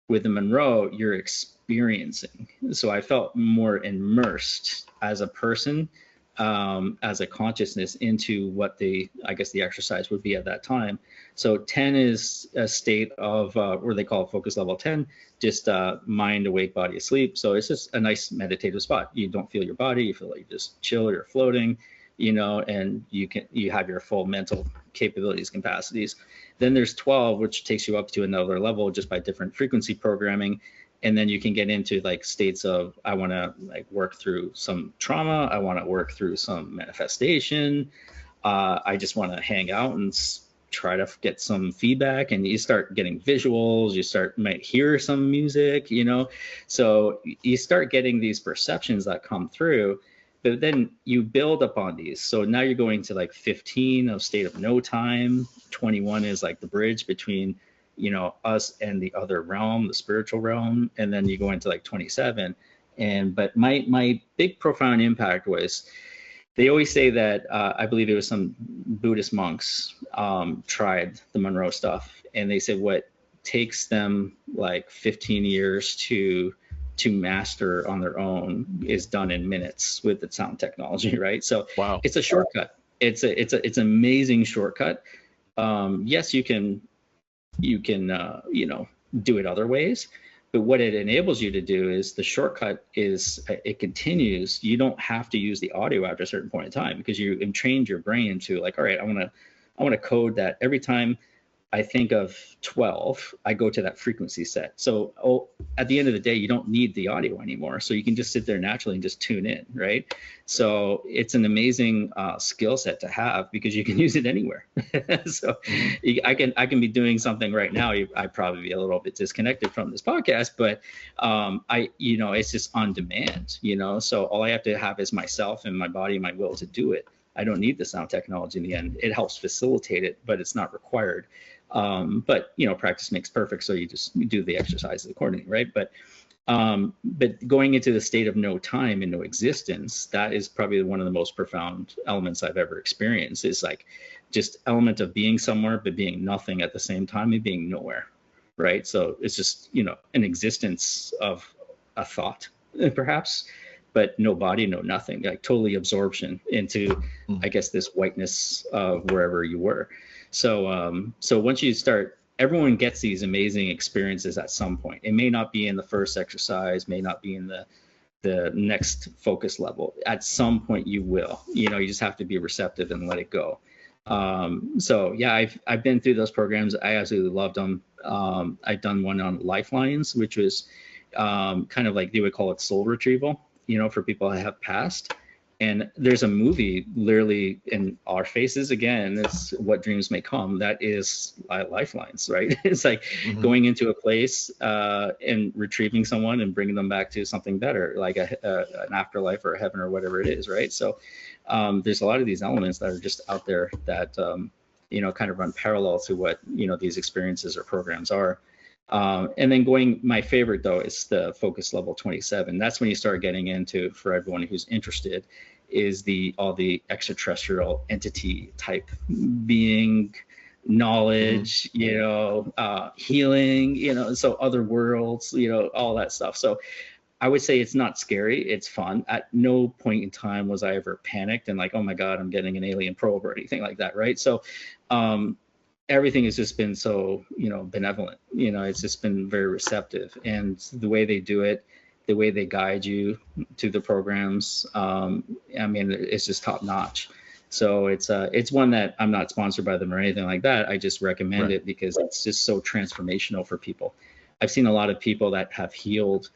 With the Monroe, you're experiencing. So I felt more immersed as a person, as a consciousness into what the exercise would be at that time. So 10 is a state of where they call it focus level 10, just mind awake, body asleep. So it's just a nice meditative spot. You don't feel your body, you feel like you just chill, you're floating, and you have your full mental capabilities, capacities. Then there's 12, which takes you up to another level just by different frequency programming. And then you can get into like states of, I want to like work through some trauma. I want to work through some manifestation. I just want to hang out and try to get some feedback. And you start getting visuals. You might hear some music, So you start getting these perceptions that come through. But then you build upon these. So now you're going to like 15 of state of no time. 21 is like the bridge between us and the other realm, the spiritual realm, and then you go into like 27. But my big profound impact was, they always say that I believe it was some Buddhist monks tried the Monroe stuff, and they said what takes them like 15 years to master on their own is done in minutes with the sound technology, right? So wow. It's a shortcut. It's an amazing shortcut. Yes, you can do it other ways, but what it enables you to do is the shortcut is it continues. You don't have to use the audio after a certain point in time because you trained your brain to like, all right, I want to code that every time I think of 12, I go to that frequency set. So at the end of the day, you don't need the audio anymore. So you can just sit there naturally and just tune in, right? So it's an amazing skill set to have because you can use it anywhere. So I can be doing something right now. I'd probably be a little bit disconnected from this podcast, but it's just on demand, So all I have to have is myself and my body and my will to do it. I don't need the sound technology in the end. It helps facilitate it, but it's not required. But practice makes perfect. So you do the exercises accordingly, right? But going into the state of no time and no existence, that is probably one of the most profound elements I've ever experienced. Is like just element of being somewhere, but being nothing at the same time and being nowhere, right? So it's just, an existence of a thought, perhaps, but no body, no nothing, like totally absorption into, I guess, this whiteness of wherever you were. So once you start, everyone gets these amazing experiences at some point. It may not be in the first exercise, may not be in the next focus level. At some point you will, you just have to be receptive and let it go. So yeah, I've been through those programs. I absolutely loved them. I've done one on lifelines, which was kind of like they would call it soul retrieval, for people that have passed. And there's a movie literally in our faces again. It's What Dreams May Come. That is lifelines, right? It's like going into a place and retrieving someone and bringing them back to something better, like an afterlife or a heaven or whatever it is, right? So there's a lot of these elements that are just out there that kind of run parallel to what these experiences or programs are. And then my favorite though is the focus level 27. That's when you start getting into, for everyone who's interested, is all the extraterrestrial entity type being, knowledge, healing, so other worlds, all that stuff. So I would say it's not scary, it's fun. At no point in time was I ever panicked and like, oh my God, I'm getting an alien probe or anything like that, right? So everything has just been so, benevolent. It's just been very receptive. And the way they do it, the way they guide you to the programs, it's just top notch. So it's one that I'm not sponsored by them or anything like that. I just recommend Right. it because it's just so transformational for people. I've seen a lot of people that have healed,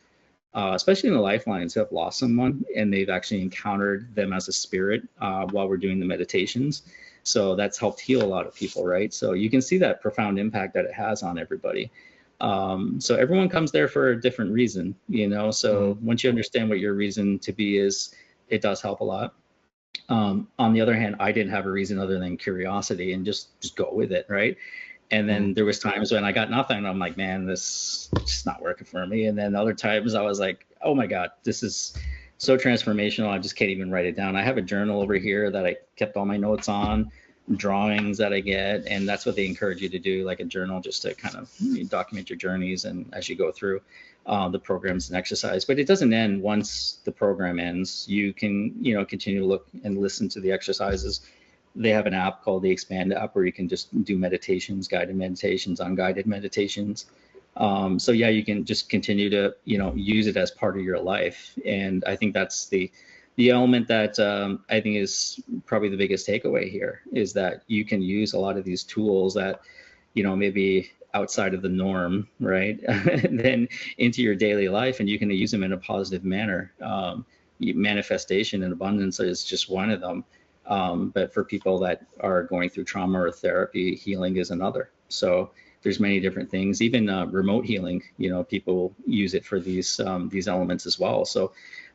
especially in the lifelines, who have lost someone and they've actually encountered them as a spirit while we're doing the meditations. So that's helped heal a lot of people, right? So you can see that profound impact that it has on everybody. So everyone comes there for a different reason, you know. So once you understand what your reason to be is, it does help a lot. On the other hand, I didn't have a reason other than curiosity and just go with it, right? And then there was times when I got nothing and I'm like, man, this is just not working for me. And then other times I was like, oh my God, this is so transformational. I just can't even write it down. I have a journal over here that I kept all my notes on, drawings that I get, and that's what they encourage you to do, like a journal, just to kind of document your journeys and as you go through the programs and exercise. But it doesn't end once the program ends. You can, you know, continue to look and listen to the exercises. They have an app called the Expand app where you can just do meditations, guided meditations, unguided meditations. So yeah, you can just continue to, you know, use it as part of your life. And I think that's the element that I think is probably the biggest takeaway here, is that you can use a lot of these tools that, you know, maybe outside of the norm, right? And then into your daily life, and you can use them in a positive manner. Manifestation and abundance is just one of them. But for people that are going through trauma or therapy, healing is another. So there's many different things. Even remote healing, you know, people use it for these elements as well. So,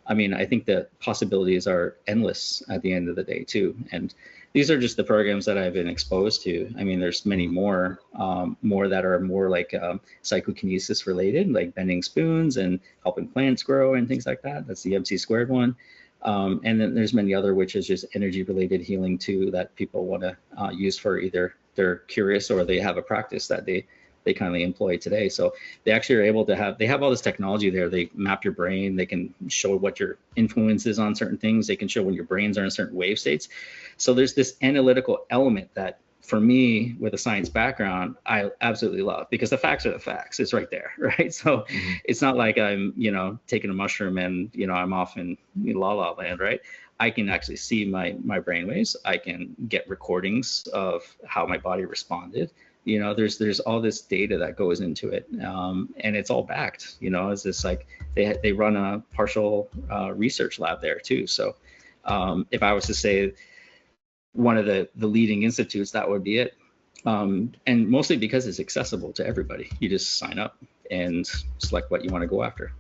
I mean, I think the possibilities are endless at the end of the day too. And these are just the programs that I've been exposed to. I mean, there's many more that are more like psychokinesis related, like bending spoons and helping plants grow and things like that. That's the MC squared one. And then there's many other, which is just energy related healing too, that people want to use for either they're curious or they have a practice that they kind of employ today. So they actually are able to they have all this technology there. They map your brain. They can show what your influence is on certain things. They can show when your brains are in certain wave states. So there's this analytical element that, for me, with a science background, I absolutely love, because the facts are the facts. It's right there, right? So it's not like I'm, you know, taking a mushroom and, you know, I'm off in la la land, right? I can actually see my brain waves. I can get recordings of how my body responded. You know, there's all this data that goes into it, and it's all backed. You know, it's just like they run a partial research lab there too. So if I was to say one of the leading institutes, that would be it. And mostly because it's accessible to everybody. You just sign up and select what you want to go after.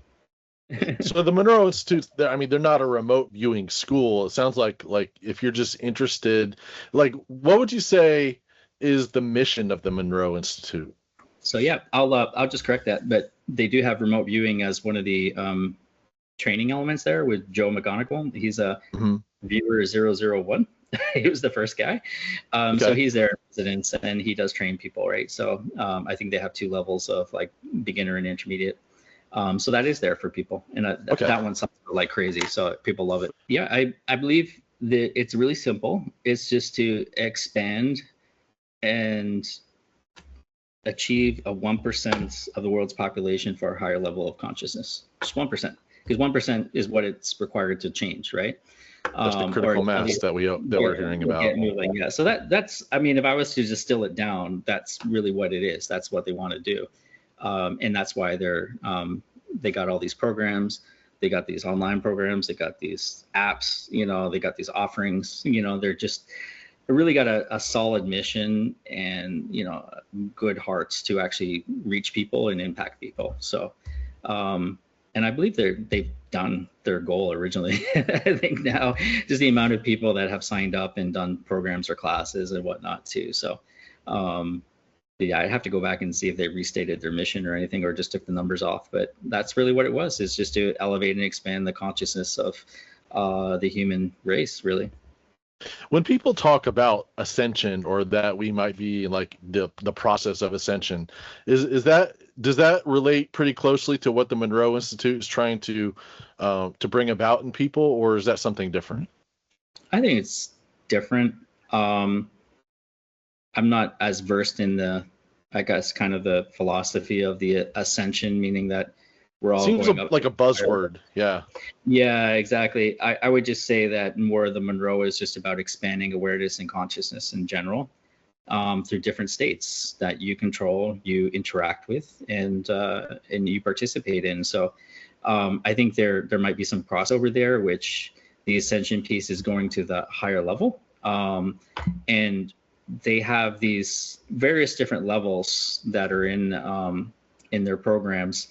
So the Monroe Institute, I mean, they're not a remote viewing school. It sounds like if you're just interested, like, what would you say is the mission of the Monroe Institute? So yeah, I'll just correct that, but they do have remote viewing as one of the training elements there with Joe McGonigal. He's a viewer 001. He was the first guy. Okay. So he's their resident and he does train people, right? So I think they have 2 levels of like beginner and intermediate. So that is there for people. And that one sounds like crazy. So people love it. Yeah, I believe that it's really simple. It's just to expand and achieve a 1% of the world's population for a higher level of consciousness. Just 1%, because 1% is what it's required to change, right? That's the critical mass that we're hearing about. Moving. Yeah. So that's, I mean, if I was to distill it down, that's really what it is. That's what they want to do. And that's why they got all these programs. They got these online programs. They got these apps, you know, they got these offerings, you know, they're just really got a solid mission and, you know, good hearts to actually reach people and impact people. So, and I believe they've done their goal originally. I think now just the amount of people that have signed up and done programs or classes and whatnot too. So, yeah, I'd have to go back and see if they restated their mission or anything, or just took the numbers off. But that's really what it was, is just to elevate and expand the consciousness of the human race, really. When people talk about ascension, or that we might be like the process of ascension, does that relate pretty closely to what the Monroe Institute is trying to bring about in people, or is that something different? I think it's different. I'm not as versed in the, I guess, kind of the philosophy of the ascension, meaning that we're all Seems going up like a higher. buzzword. Yeah. Yeah, exactly. I would just say that more of the Monroe is just about expanding awareness and consciousness in general, through different states that you control, you interact with, and you participate in. So I think there might be some crossover there, which the ascension piece is going to the higher level, and they have these various different levels that are in their programs.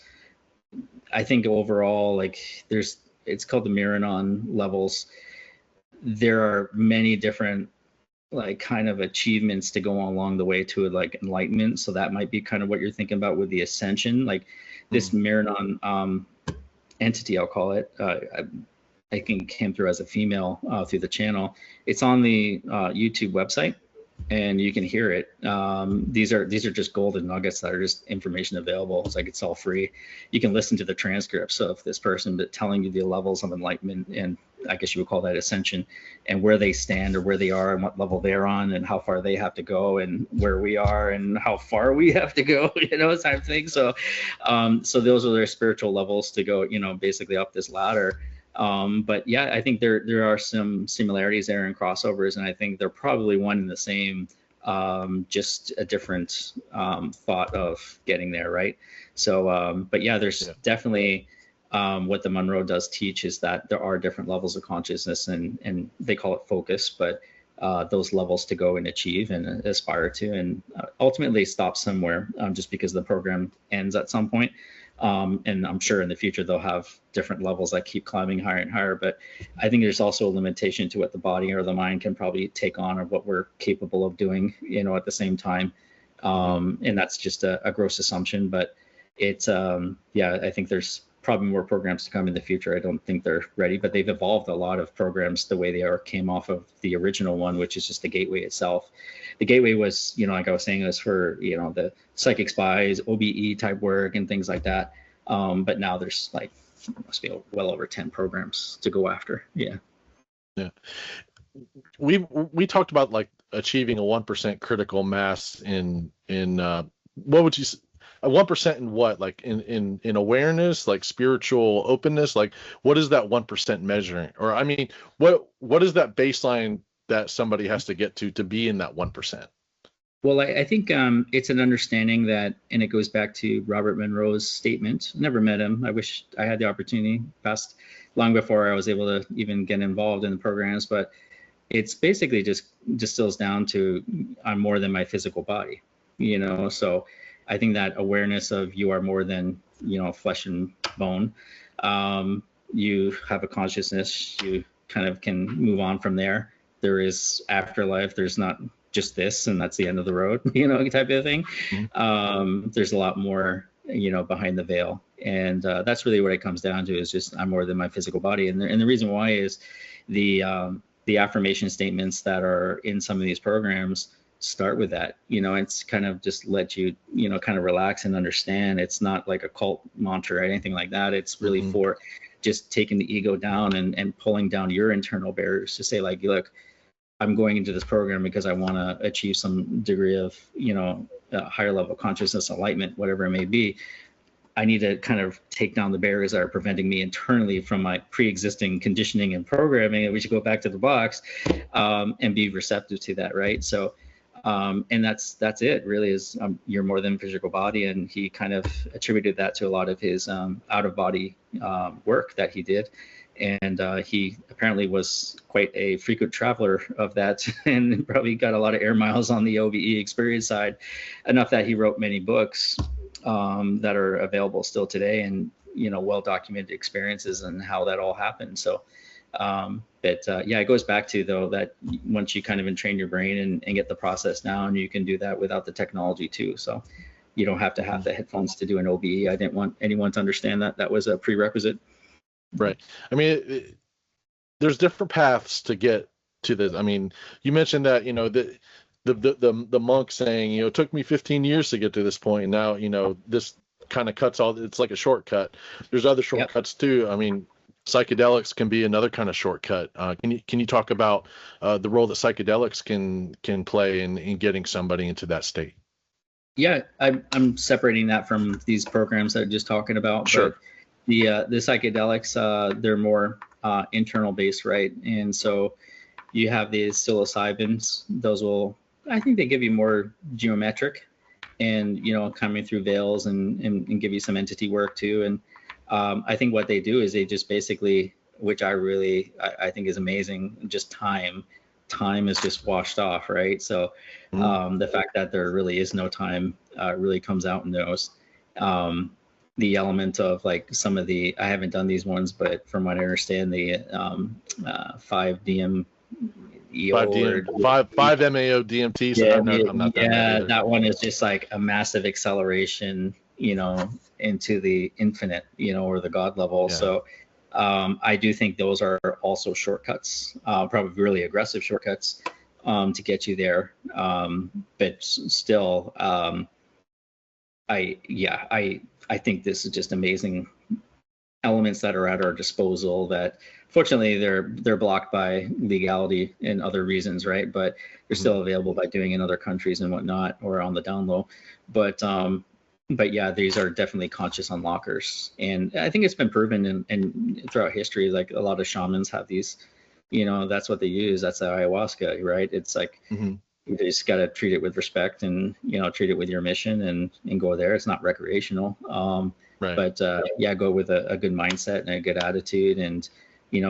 I think overall, like it's called the Miranon levels. There are many different like kind of achievements to go along the way to like enlightenment. So that might be kind of what you're thinking about with the ascension, like this Miranon entity, I'll call it. I think it came through as a female through the channel. It's on the YouTube website, and you can hear it. These are just golden nuggets that are just information available. It's like it's all free. You can listen to the transcripts of this person, but telling you the levels of enlightenment, and I guess you would call that ascension, and where they stand or where they are and what level they're on and how far they have to go and where we are and how far we have to go, type thing. So, so those are their spiritual levels to go, basically up this ladder. But yeah, I think there are some similarities there and crossovers, and I think they're probably one and the same, just a different thought of getting there, right? So, but yeah, there's definitely what the Monroe does teach is that there are different levels of consciousness, and they call it focus, but those levels to go and achieve and aspire to, and ultimately stop somewhere, just because the program ends at some point. And I'm sure in the future they'll have different levels that keep climbing higher and higher. But I think there's also a limitation to what the body or the mind can probably take on, or what we're capable of doing, at the same time. And that's just a gross assumption. But it's, yeah, I think there's probably more programs to come in the future. I don't think they're ready, but they've evolved a lot of programs the way they came off of the original one, which is just the gateway itself. The gateway was, like I was saying, was for, the psychic spies, OBE type work and things like that. But now there's like, must be well over 10 programs to go after. Yeah. Yeah. We talked about like achieving a 1% critical mass in what would you 1% in what, like in awareness, like spiritual openness, like what is that 1% measuring? Or I mean, what is that baseline that somebody has to get to be in that 1%? Well, I think it's an understanding that, and it goes back to Robert Monroe's statement. Never met him. I wish I had the opportunity past long before I was able to even get involved in the programs, but it's basically just distills down to I'm more than my physical body, so I think that awareness of you are more than, flesh and bone. You have a consciousness, you kind of can move on from there. There is afterlife. There's not just this and that's the end of the road, type of thing. There's a lot more, behind the veil. And that's really what it comes down to, is just I'm more than my physical body. And the reason why is the affirmation statements that are in some of these programs start with that. It's kind of just let you, kind of relax and understand. It's not like a cult mantra or anything like that. It's really for just taking the ego down and pulling down your internal barriers to say, like, look, I'm going into this program because I want to achieve some degree of, higher level consciousness, enlightenment, whatever it may be. I need to kind of take down the barriers that are preventing me internally from my pre-existing conditioning and programming. And we should go back to the box, and be receptive to that, right? So, and that's it. Really, is you're more than physical body, and he kind of attributed that to a lot of his out of body work that he did. And he apparently was quite a frequent traveler of that, and probably got a lot of air miles on the OBE experience side, enough that he wrote many books that are available still today, and well documented experiences and how that all happened. So, but yeah, it goes back to, though, that once you kind of entrain your brain and get the process down, you can do that without the technology too. So you don't have to have the headphones to do an OBE. I didn't want anyone to understand that was a prerequisite. Right. I mean, there's different paths to get to this. I mean, you mentioned that, the monk saying, it took me 15 years to get to this point. And now, this kind of cuts all, it's like a shortcut. There's other shortcuts too. I mean, psychedelics can be another kind of shortcut. Can you talk about the role that psychedelics can play in getting somebody into that state? Yeah, I'm separating that from these programs that I'm just talking about. Sure. the psychedelics, they're more internal based, right? And so you have these psilocybins. Those will, I think they give you more geometric and, coming through veils and give you some entity work too. And I think what they do is they just basically, which I think is amazing, just time is just washed off, right? So the fact that there really is no time really comes out in those. The element of like some of the, I haven't done these ones, but from what I understand, the 5-DM 5-MAO DMT. So I'm not that one is just like a massive acceleration, into the infinite, or the God level. Yeah. So I do think those are also shortcuts, probably really aggressive shortcuts to get you there. But still, I think this is just amazing elements that are at our disposal that fortunately they're blocked by legality and other reasons, right? But they're still available by doing in other countries and whatnot, or on the down low. But yeah, these are definitely conscious unlockers. And I think it's been proven in throughout history, like a lot of shamans have these, that's what they use. That's the ayahuasca, right? It's like, you just got to treat it with respect and, treat it with your mission and go there. It's not recreational. Right. But go with a good mindset and a good attitude, and,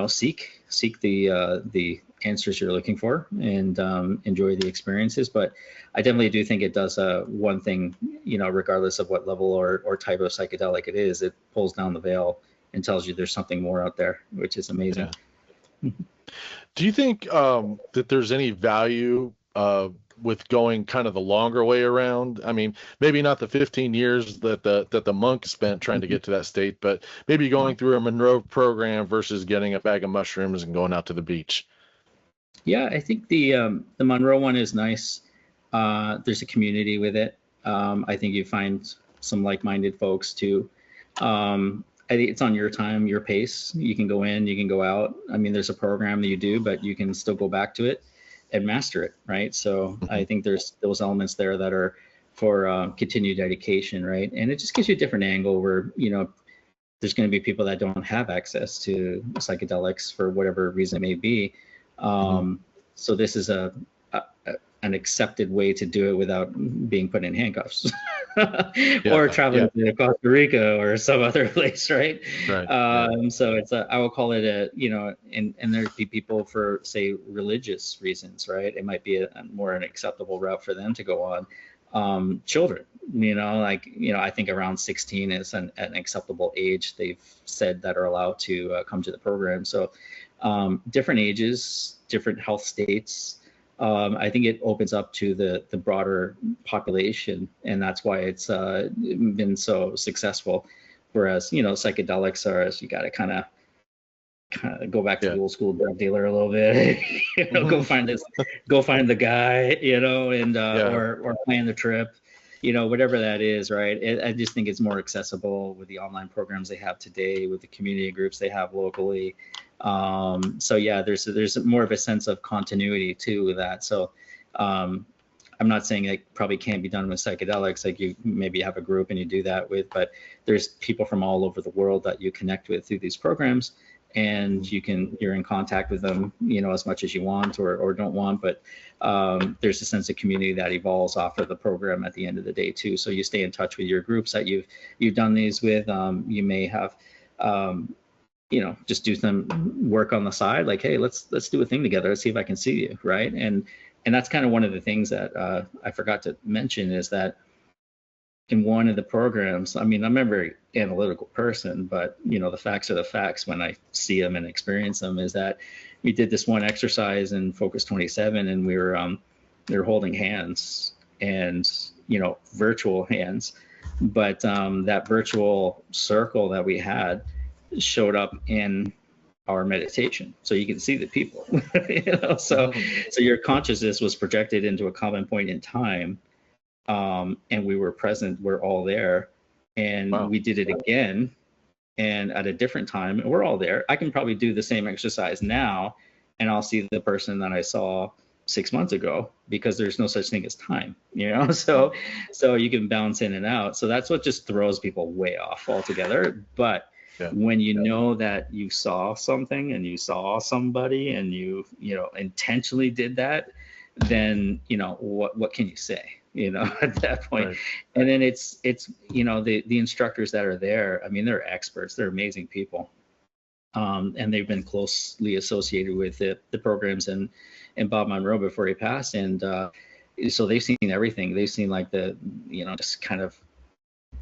seek the answers you're looking for, and enjoy the experiences. But I definitely do think it does one thing, regardless of what level or type of psychedelic it is, it pulls down the veil and tells you there's something more out there, which is amazing. Yeah. Do you think that there's any value with going kind of the longer way around? I mean, maybe not the 15 years that the monk spent trying to get to that state, but maybe going through a Monroe program versus getting a bag of mushrooms and going out to the beach. Yeah, I think the Monroe one is nice. There's a community with it. I think you find some like-minded folks too. I think it's on your time, your pace. You can go in, you can go out. I mean, there's a program that you do, but you can still go back to it and master it, right? So I think there's those elements there that are for continued education, right? And it just gives you a different angle where, there's going to be people that don't have access to psychedelics for whatever reason it may be. So this is an accepted way to do it without being put in handcuffs or traveling to Costa Rica or some other place, right? So it's I will call it and there'd be people for, say, religious reasons, right? It might be an acceptable route for them to go on. Children, I think around 16 is an acceptable age, they've said, that are allowed to come to the program. So different ages, different health states. I think it opens up to the broader population, and that's why it's been so successful. Whereas, psychedelics are, you got to kind of go back to the old school drug dealer a little bit. Go find the guy, and or plan the trip, whatever that is, right? I just think it's more accessible with the online programs they have today, with the community groups they have locally. So yeah, there's more of a sense of continuity too with that. So I'm not saying it probably can't be done with psychedelics, like you maybe have a group and you do that with, but there's people from all over the world that you connect with through these programs, and you're in contact with them, as much as you want or don't want, but there's a sense of community that evolves off of the program at the end of the day too. So you stay in touch with your groups that you've done these with. You may have just do some work on the side, like, hey, let's do a thing together. Let's see if I can see you, right? And that's kind of one of the things that I forgot to mention, is that in one of the programs, I mean, I'm a very analytical person, but the facts are the facts when I see them and experience them, is that we did this one exercise in Focus 27, and we were holding hands, and virtual hands, but that virtual circle that we had showed up in our meditation, so you can see the people. So your consciousness was projected into a common point in time, and we were present, we're all there, and we did it again and at a different time, and we're all there. I can probably do the same exercise now, and I'll see the person that I saw 6 months ago, because there's no such thing as time, so you can bounce in and out. So that's what just throws people way off altogether. But Yeah. When you know that you saw something and you saw somebody and you intentionally did that, then what can you say, at that point? Right. And then it's the instructors that are there, I mean, they're experts, they're amazing people. And they've been closely associated with the programs and Bob Monroe before he passed. And so they've seen everything. They've seen like just kind of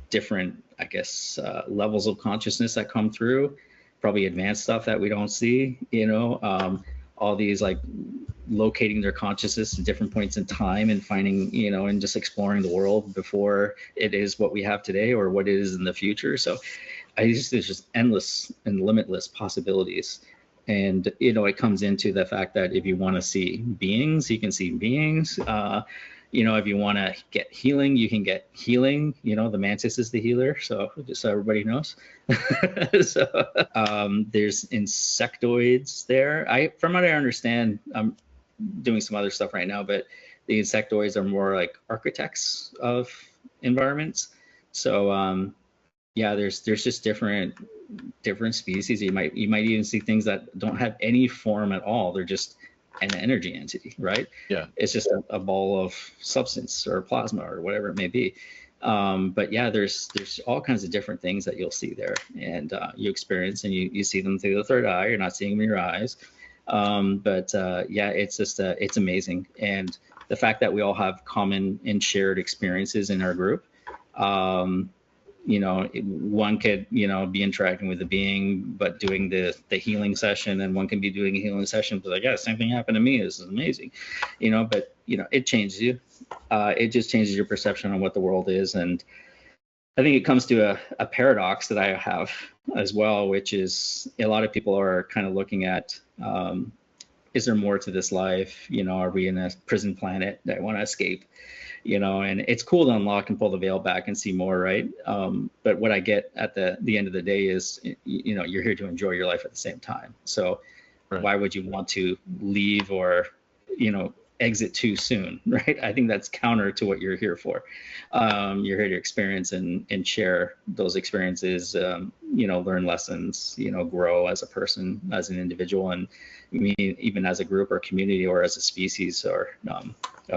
different, I guess, levels of consciousness that come through, probably advanced stuff that we don't see, all these like locating their consciousness at different points in time and finding, and just exploring the world before it is what we have today or what it is in the future. So there's just endless and limitless possibilities. And, it comes into the fact that if you want to see beings, you can see beings. If you want to get healing, you can get healing. The mantis is the healer. So just so everybody knows. So there's insectoids there. From what I understand, I'm doing some other stuff right now, but the insectoids are more like architects of environments. So there's just different species. You might even see things that don't have any form at all. They're just an energy entity, right? Yeah. It's just a ball of substance or plasma or whatever it may be. But yeah, there's all kinds of different things that you'll see there, and you experience, and you see them through the third eye. You're not seeing them in your eyes. It's just it's amazing. And the fact that we all have common and shared experiences in our group. One could, be interacting with the being, but doing the healing session, and one can be doing a healing session, but like, yeah, same thing happened to me. This is amazing, but it changes you. It just changes your perception on what the world is. And I think it comes to a paradox that I have as well, which is a lot of people are kind of looking at, is there more to this life? Are we in a prison planet that I want to escape? And it's cool to unlock and pull the veil back and see more, right? But what I get at the end of the day is, you're here to enjoy your life at the same time. So Right. Why would you want to leave or, exit too soon, right? I think that's counter to what you're here for. You're here to experience and share those experiences, learn lessons, grow as a person, as an individual, and even as a group or community or as a species or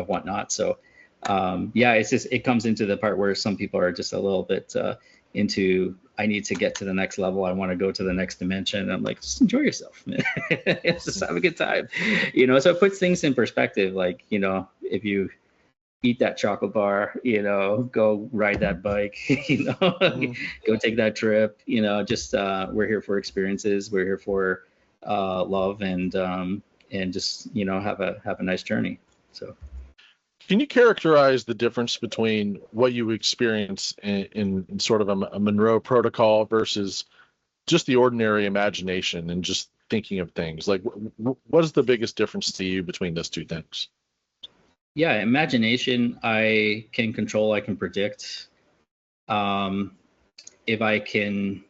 whatnot. So it's just, it comes into the part where some people are just a little bit into, I need to get to the next level. I want to go to the next dimension. I'm like, just enjoy yourself, man. Just have a good time. So it puts things in perspective. Like, if you eat that chocolate bar, go ride that bike, go take that trip, just, we're here for experiences. We're here for love and just, have a nice journey. So. Can you characterize the difference between what you experience in sort of a Monroe protocol versus just the ordinary imagination and just thinking of things? Like, what is the biggest difference to you between those two things? Yeah, imagination, I can control, I can predict. If I can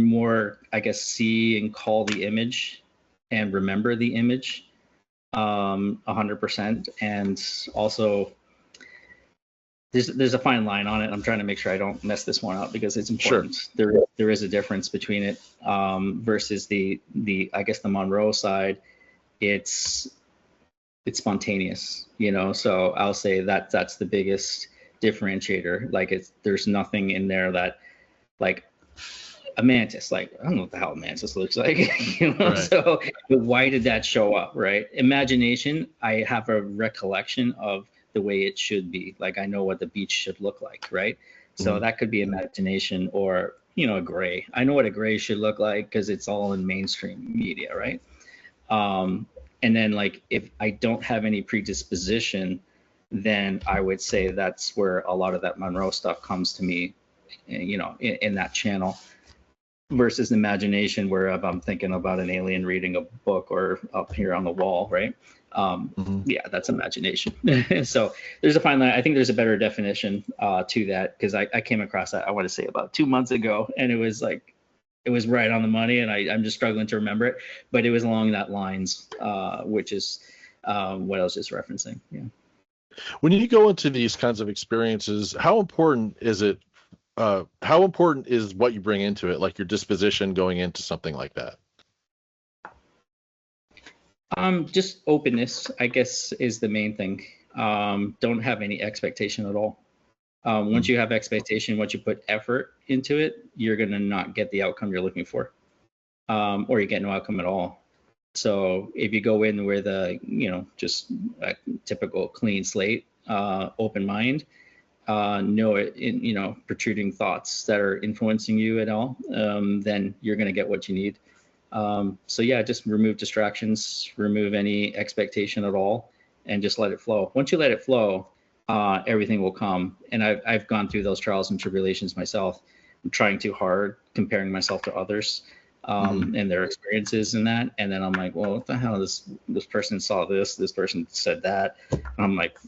more, I guess, see and call the image and remember the image, 100%. And also there's a fine line on it. I'm trying to make sure I don't mess this one up because it's important. Sure. There is a difference between it versus the I guess the Monroe side. It's spontaneous, so I'll say that's the biggest differentiator. Like, there's nothing in there that, like, a mantis, like, I don't know what the hell a mantis looks like, Right. So why did that show up, right? Imagination, I have a recollection of the way it should be. Like, I know what the beach should look like, right? So that could be imagination. Or, a gray. I know what a gray should look like because it's all in mainstream media, right? And then, like, if I don't have any predisposition, then I would say that's where a lot of that Monroe stuff comes to me, in that channel. Versus imagination, where if I'm thinking about an alien reading a book or up here on the wall, right? Yeah, that's imagination. So there's a fine line. I think there's a better definition to that, because I came across that, I want to say about 2 months ago, and it was like, it was right on the money, and I'm just struggling to remember it, but it was along that lines, which is what I was just referencing. Yeah. When you go into these kinds of experiences, how important is it how important is what you bring into it, like your disposition going into something like that? Just openness, I guess, is the main thing. Don't have any expectation at all. Once you have expectation, once you put effort into it, you're gonna not get the outcome you're looking for, or you get no outcome at all. So if you go in with just a typical clean slate, open mind, protruding thoughts that are influencing you at all, then you're gonna get what you need. So yeah, just remove distractions, remove any expectation at all, and just let it flow. Once you let it flow, everything will come. And I've gone through those trials and tribulations myself. I'm trying too hard, comparing myself to others, and their experiences in that. And then I'm like, well, what the hell? This person saw this person said that. I'm like,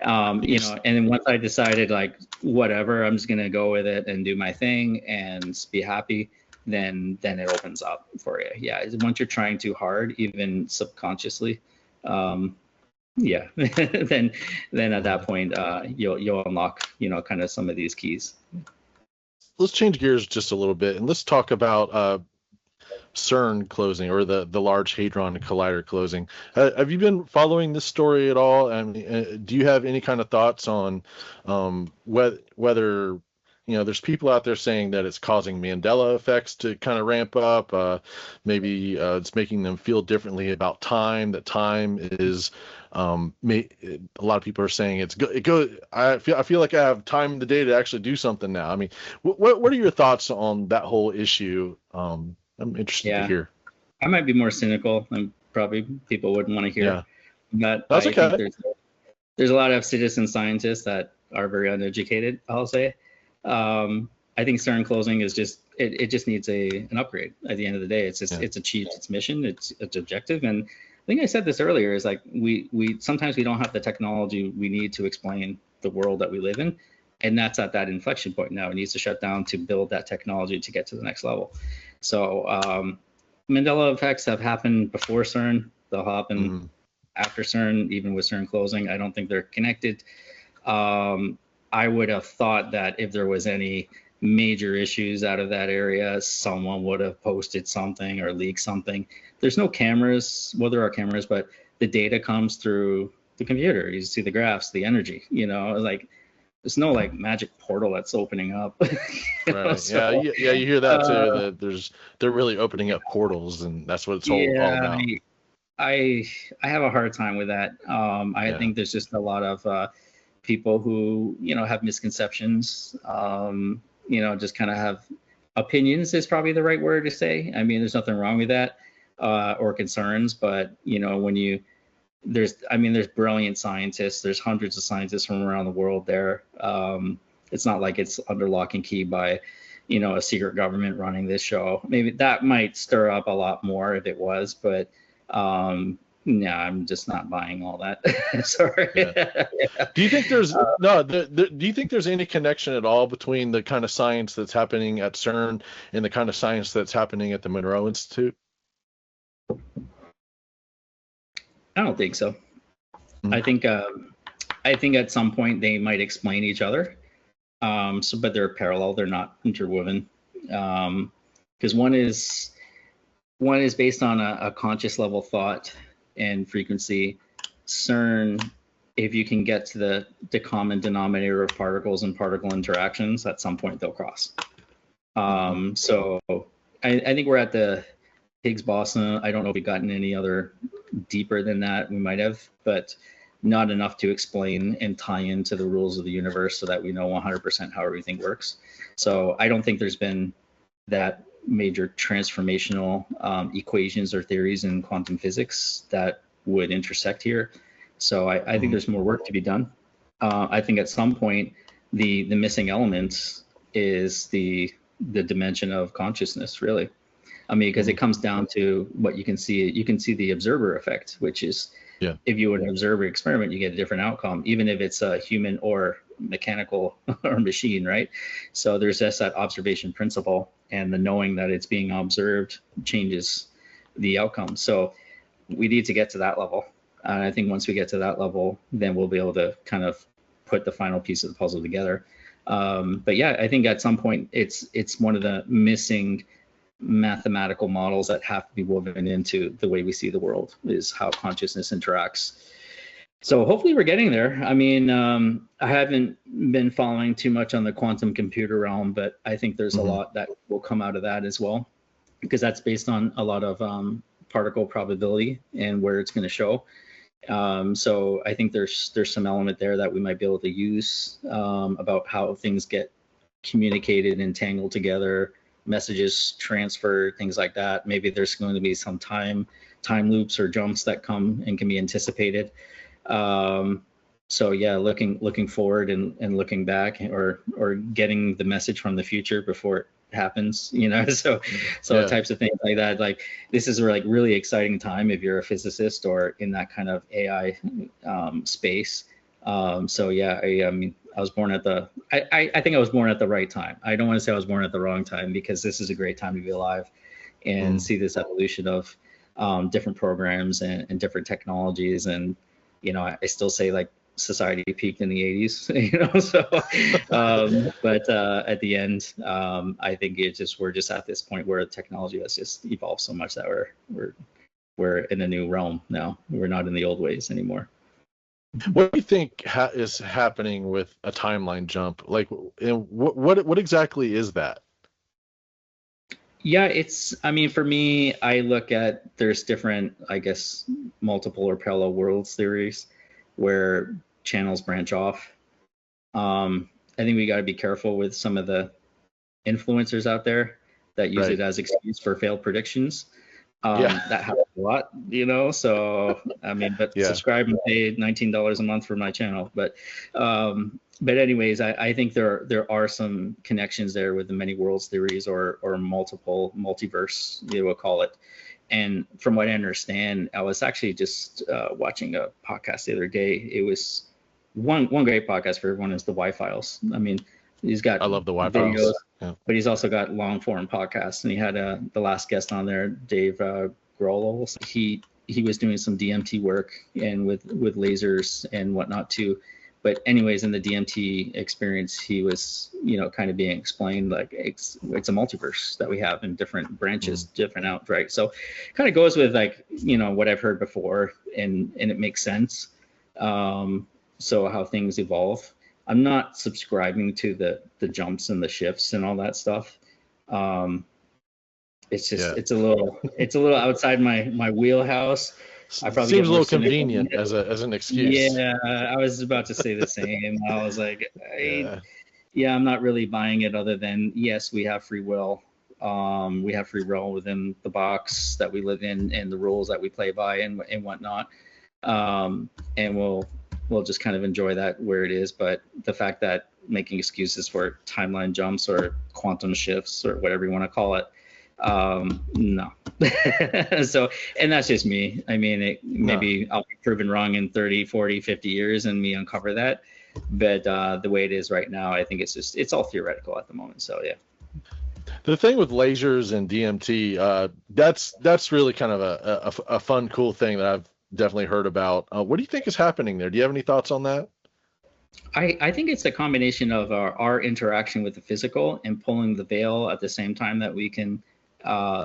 and then once I decided, like, whatever, I'm just gonna go with it and do my thing and be happy, then it opens up for you. Yeah, once you're trying too hard, even subconsciously, yeah, then at that point, you'll unlock, kind of some of these keys. Let's change gears just a little bit and let's talk about CERN closing, or the Large Hadron Collider closing. Have you been following this story at all? I mean, do you have any kind of thoughts on whether there's people out there saying that it's causing Mandela effects to kind of ramp up? Maybe it's making them feel differently about time. That time is a lot of people are saying it goes. I feel like I have time in the day to actually do something now. I mean, what are your thoughts on that whole issue? I'm interested to hear. I might be more cynical than probably people wouldn't want to hear. Yeah, but that's I okay. think there's a lot of citizen scientists that are very uneducated, I'll say. I think CERN closing is just it just needs an upgrade. At the end of the day, it's achieved its mission, its objective. And I think I said this earlier, is like we sometimes we don't have the technology we need to explain the world that we live in. And that's at that inflection point now. It needs to shut down to build that technology to get to the next level. So Mandela effects have happened before CERN. They'll happen after CERN, even with CERN closing. I don't think they're connected. I would have thought that if there was any major issues out of that area, someone would have posted something or leaked something. There's no cameras. Well, there are cameras, but the data comes through the computer. You see the graphs, the energy, like there's no like magic portal that's opening up. Right. So, yeah, you hear that too. That they're really opening up portals, and that's what it's all about. I have a hard time with that. I think there's just a lot of people who have misconceptions. Just kind of have opinions is probably the right word to say. I mean, there's nothing wrong with that, or concerns, but when there's brilliant scientists. There's hundreds of scientists from around the world there. It's not like it's under lock and key by, a secret government running this show. Maybe that might stir up a lot more if it was, but no, I'm just not buying all that. Sorry. Yeah. Do you think there's do you think there's any connection at all between the kind of science that's happening at CERN and the kind of science that's happening at the Monroe Institute? I don't think so. I think at some point they might explain each other. But they're parallel. They're not interwoven. Because one is based on a conscious level thought and frequency. CERN, if you can get to the common denominator of particles and particle interactions, at some point they'll cross. So I think we're at the Higgs boson. I don't know if we've gotten any other deeper than that. We might have, but not enough to explain and tie into the rules of the universe so that we know 100% how everything works. So I don't think there's been that major transformational equations or theories in quantum physics that would intersect here. So I think there's more work to be done. I think at some point the missing element is the dimension of consciousness, really. I mean, because it comes down to what you can see. You can see the observer effect, which is if you would observe an experiment, you get a different outcome, even if it's a human or mechanical or machine, right? So there's just that observation principle, and the knowing that it's being observed changes the outcome. So we need to get to that level. And I think once we get to that level, then we'll be able to kind of put the final piece of the puzzle together. But yeah, I think at some point it's one of the missing mathematical models that have to be woven into the way we see the world, is how consciousness interacts. So hopefully we're getting there. I mean, I haven't been following too much on the quantum computer realm, but I think there's a lot that will come out of that as well, because that's based on a lot of particle probability and where it's going to show. So I think there's some element there that we might be able to use about how things get communicated and tangled together, messages transferred, things like that. Maybe there's going to be some time loops or jumps that come and can be anticipated. So yeah, looking forward and looking back, or getting the message from the future before it happens, you know. So Yeah. types of things like that. Like, this is like really exciting time if you're a physicist or in that kind of AI space. So yeah, I mean, I was born at the I think I was born at the right time. I don't want to say I was born at the wrong time, because this is a great time to be alive and see this evolution of different programs and different technologies. And you know, I still say, like, society peaked in the 80s, you know. So but at the end, I think we're just at this point where technology has just evolved so much that we're in a new realm now. We're not in the old ways anymore. What do you think is happening with a timeline jump? Like, what exactly is that? Yeah, I mean, for me, I look at, there's different, I guess, multiple or parallel worlds theories where channels branch off. I think we got to be careful with some of the influencers out there that use it as excuse for failed predictions. That happens a lot, you know. So I mean, but subscribe and pay $19 a month for my channel. But anyways, I think there are some connections there with the many worlds theories, or multiple multiverse, you will call it. And from what I understand, I was actually just watching a podcast the other day. It was one great podcast for everyone is the Y-Files. I mean, he's got, I love the videos, Y-Files. Yeah. but he's also got long form podcasts. And he had the last guest on there, Dave Grohl. He was doing some DMT work and with lasers and whatnot too. But anyways, in the DMT experience, he was, you know, kind of being explained like it's a multiverse that we have in different branches, different out, right? So kind of goes with, like, you know, what I've heard before, and it makes sense. So how things evolve. I'm not subscribing to the jumps and the shifts and all that stuff. It's just it's a little outside my wheelhouse. I probably seems a little convenient as an excuse. Yeah, I was about to say the same. I was like, I'm not really buying it, other than, yes, we have free will. We have free will within the box that we live in and the rules that we play by and whatnot. And we'll just kind of enjoy that where it is. But the fact that making excuses for timeline jumps or quantum shifts or whatever you want to call it, no. So, and that's just me. I mean, maybe I'll be proven wrong in 30, 40, 50 years and me uncover that. But the way it is right now, I think it's all theoretical at the moment. So yeah. The thing with lasers and DMT, that's really kind of a fun, cool thing that I've definitely heard about. What do you think is happening there? Do you have any thoughts on that? I think it's a combination of our interaction with the physical and pulling the veil at the same time that we can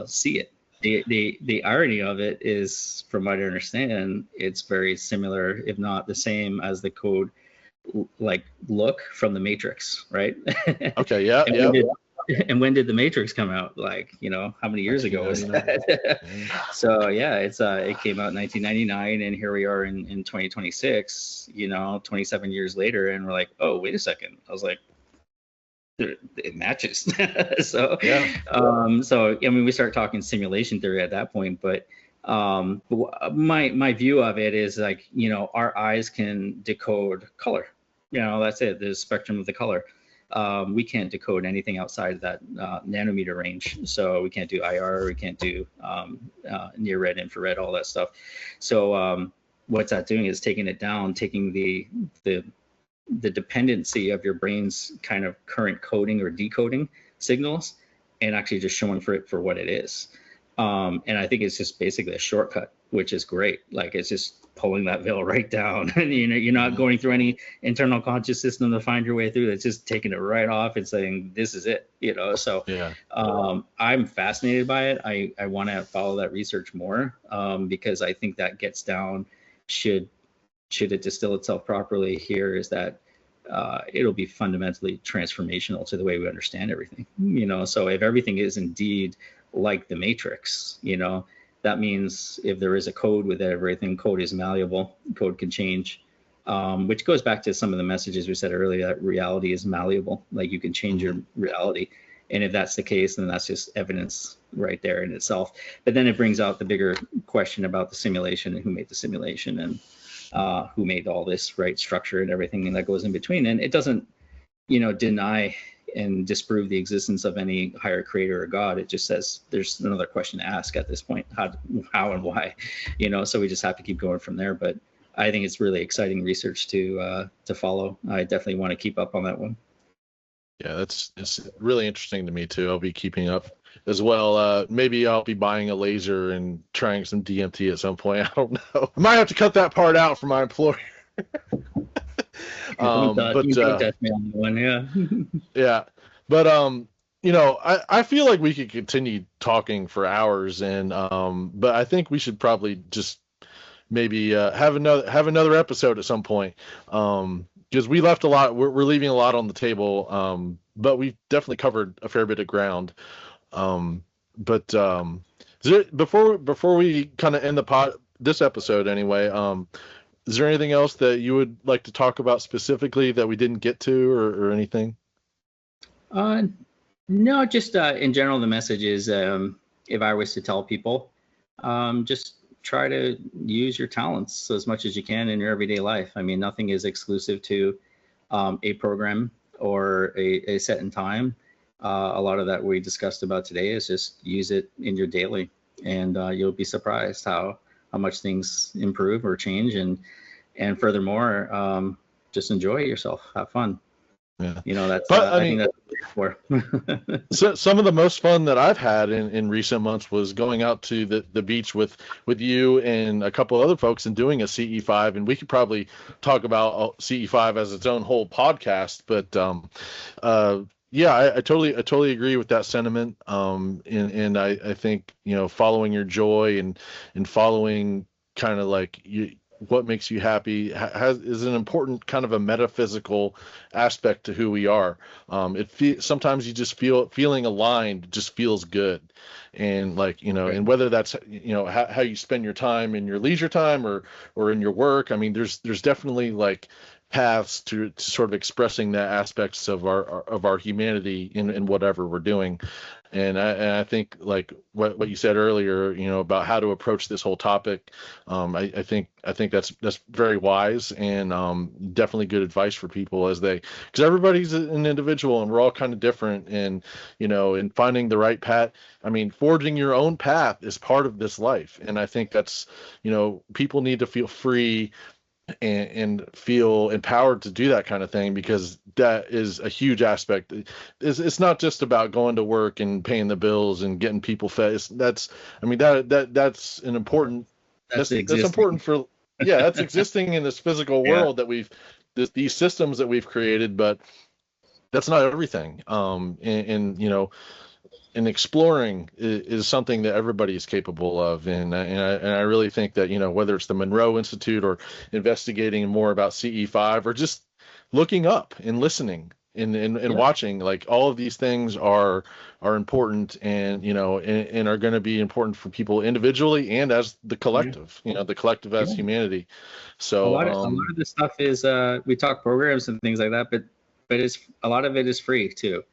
see it. The irony of it is, from what I understand, it's very similar, if not the same, as the code like look from the Matrix, right? Okay, yeah, and when did the Matrix come out? Like, you know, how many years ago was that? So yeah, it came out in 1999, and here we are in 2026, you know, 27 years later, and we're like, oh, wait a second. I was like, it matches. So so I mean, we start talking simulation theory at that point. But my view of it is, like, you know, our eyes can decode color. You know, that's it, the spectrum of the color. We can't decode anything outside that nanometer range. So we can't do IR, we can't do near red, infrared, all that stuff. So what's that doing is taking it down, taking the dependency of your brain's kind of current coding or decoding signals, and actually just showing for what it is. And I think it's just basically a shortcut which is great. Like it's just pulling that veil right down, and you're not going through any internal conscious system to find your way through. It's just taking it right off and saying this is it. So Yeah. I'm fascinated by it. I want to follow that research more, because I think that gets down, should it distill itself properly here, is that it'll be fundamentally transformational to the way we understand everything. So if everything is indeed like the Matrix, that means if there is a code with everything, code is malleable, code can change, which goes back to some of the messages we said earlier, that reality is malleable, like you can change your reality. And if that's the case, then that's just evidence right there in itself. But then it brings out the bigger question about the simulation and who made the simulation, and who made all this right structure and everything that goes in between. And it doesn't, deny and disprove the existence of any higher creator or God. It just says there's another question to ask at this point: how and why. So we just have to keep going from there. But I think it's really exciting research to follow. I definitely want to keep up on that one. Yeah, it's really interesting to me too. I'll be keeping up as well. Maybe I'll be buying a laser and trying some DMT at some point. I don't know. I might have to cut that part out for my employer. Don't test me on that one. Yeah. Yeah, but I feel like we could continue talking for hours, and but I think we should probably just maybe have another episode at some point, because we left a lot. We're leaving a lot on the table, but we've definitely covered a fair bit of ground. But before we kind of end this episode anyway, is there anything else that you would like to talk about specifically that we didn't get to, or anything? No, just in general, the message is, if I was to tell people, just try to use your talents as much as you can in your everyday life. I mean, nothing is exclusive to a program or a set in time. A lot of that we discussed about today is just use it in your daily, and you'll be surprised how much things improve or change. And furthermore, just enjoy yourself, have fun. Yeah. That's. But I think mean, that's for. so some of the most fun that I've had in recent months was going out to the beach with you and a couple other folks and doing a CE5, and we could probably talk about CE5 as its own whole podcast. But yeah, I totally agree with that sentiment. And I think following your joy and following kind of like what makes you happy is an important kind of a metaphysical aspect to who we are. Sometimes you just feeling aligned just feels good, and like and whether that's how you spend your time in your leisure time or in your work. I mean, there's definitely like paths to sort of expressing that aspects of our humanity in whatever we're doing. And I think like what you said earlier, about how to approach this whole topic, I think that's very wise, and definitely good advice for people because everybody's an individual and we're all kind of different, and in finding the right path. I mean, forging your own path is part of this life, and I think that's people need to feel free and feel empowered to do that kind of thing, because that is a huge aspect. It's not just about going to work and paying the bills and getting people fed. That's an important. That's important for that's existing in this physical world that these systems that we've created, but that's not everything. And exploring is something that everybody is capable of, and I really think that whether it's the Monroe Institute or investigating more about CE5 or just looking up and listening and watching, like all of these things are important, and and are going to be important for people individually and as the collective, the collective as humanity. So a lot of this stuff is we talk programs and things like that, but a lot of it is free too.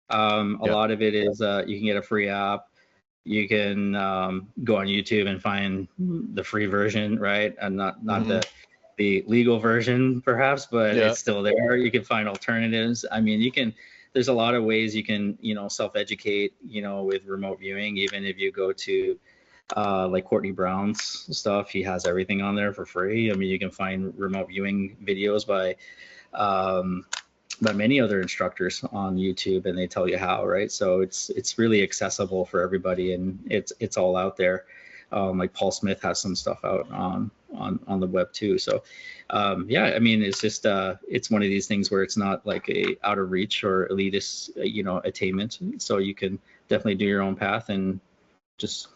A lot of it is you can get a free app. You can go on YouTube and find the free version, right? And not the legal version, perhaps, but it's still there. You can find alternatives. I mean, there's a lot of ways you can, self-educate, with remote viewing. Even if you go to like Courtney Brown's stuff, he has everything on there for free. I mean, you can find remote viewing videos by many other instructors on YouTube, and they tell you how, right? So it's really accessible for everybody, and it's all out there. Like Paul Smith has some stuff out on the web too. So yeah, I mean, it's just it's one of these things where it's not like a out of reach or elitist attainment. So you can definitely do your own path and just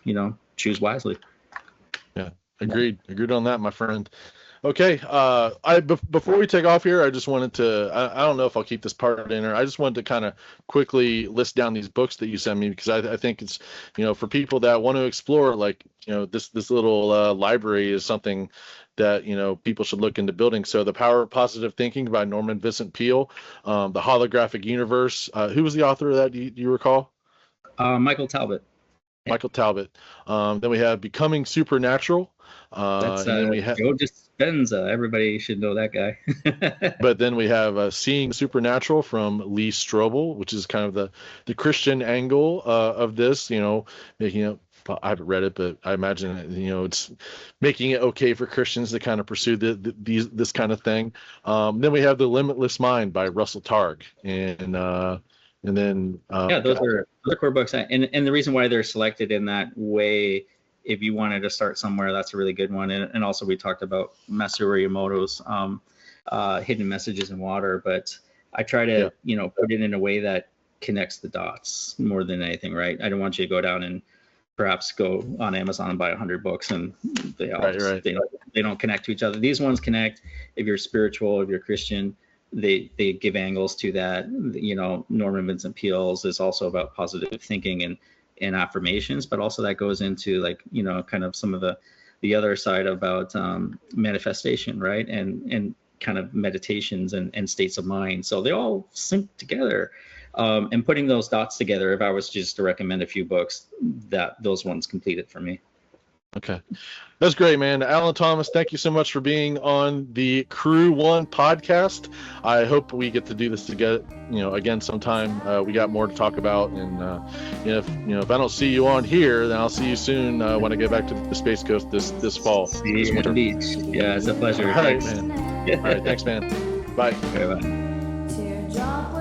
choose wisely. Yeah, agreed on that, my friend. Okay, before we take off here, I just wanted to, I don't know if I'll keep this part in, or I just wanted to kind of quickly list down these books that you sent me, because I think it's, for people that want to explore, like, this little library is something that, people should look into building. So The Power of Positive Thinking by Norman Vincent Peale, The Holographic Universe. Who was the author of that? Do you recall? Michael Talbot. Michael Talbot. Then we have Becoming Supernatural. That's and then we have Joe Dispenza. Everybody should know that guy. But then we have Seeing Supernatural from Lee Strobel, which is kind of the Christian angle of this. Making it. I haven't read it, but I imagine it's making it okay for Christians to kind of pursue this kind of thing. Then we have The Limitless Mind by Russell Targ, and then yeah, those are core books, and the reason why they're selected in that way, if you wanted to start somewhere, that's a really good one. And also we talked about Masaru Emoto's Hidden Messages in Water, but I try to put it in a way that connects the dots more than anything, right? I don't want you to go down and perhaps go on Amazon and buy 100 books and they all they don't connect to each other. These ones connect. If you're spiritual, if you're Christian, they give angles to that. Norman Vincent Peale's is also about positive thinking and affirmations, but also that goes into like kind of some of the other side about manifestation, right? And kind of meditations and states of mind. So they all sync together. And putting those dots together, if I was just to recommend a few books, those ones complete it for me. Okay. That's great, man. Alan Thomas, thank you so much for being on the Crew One podcast. I hope we get to do this together, again sometime. We got more to talk about, and if I don't see you on here, then I'll see you soon when I get back to the Space Coast this fall. See you at the beach. Yeah, it's a pleasure. All right, man. All right, thanks, man. Bye. Okay, bye.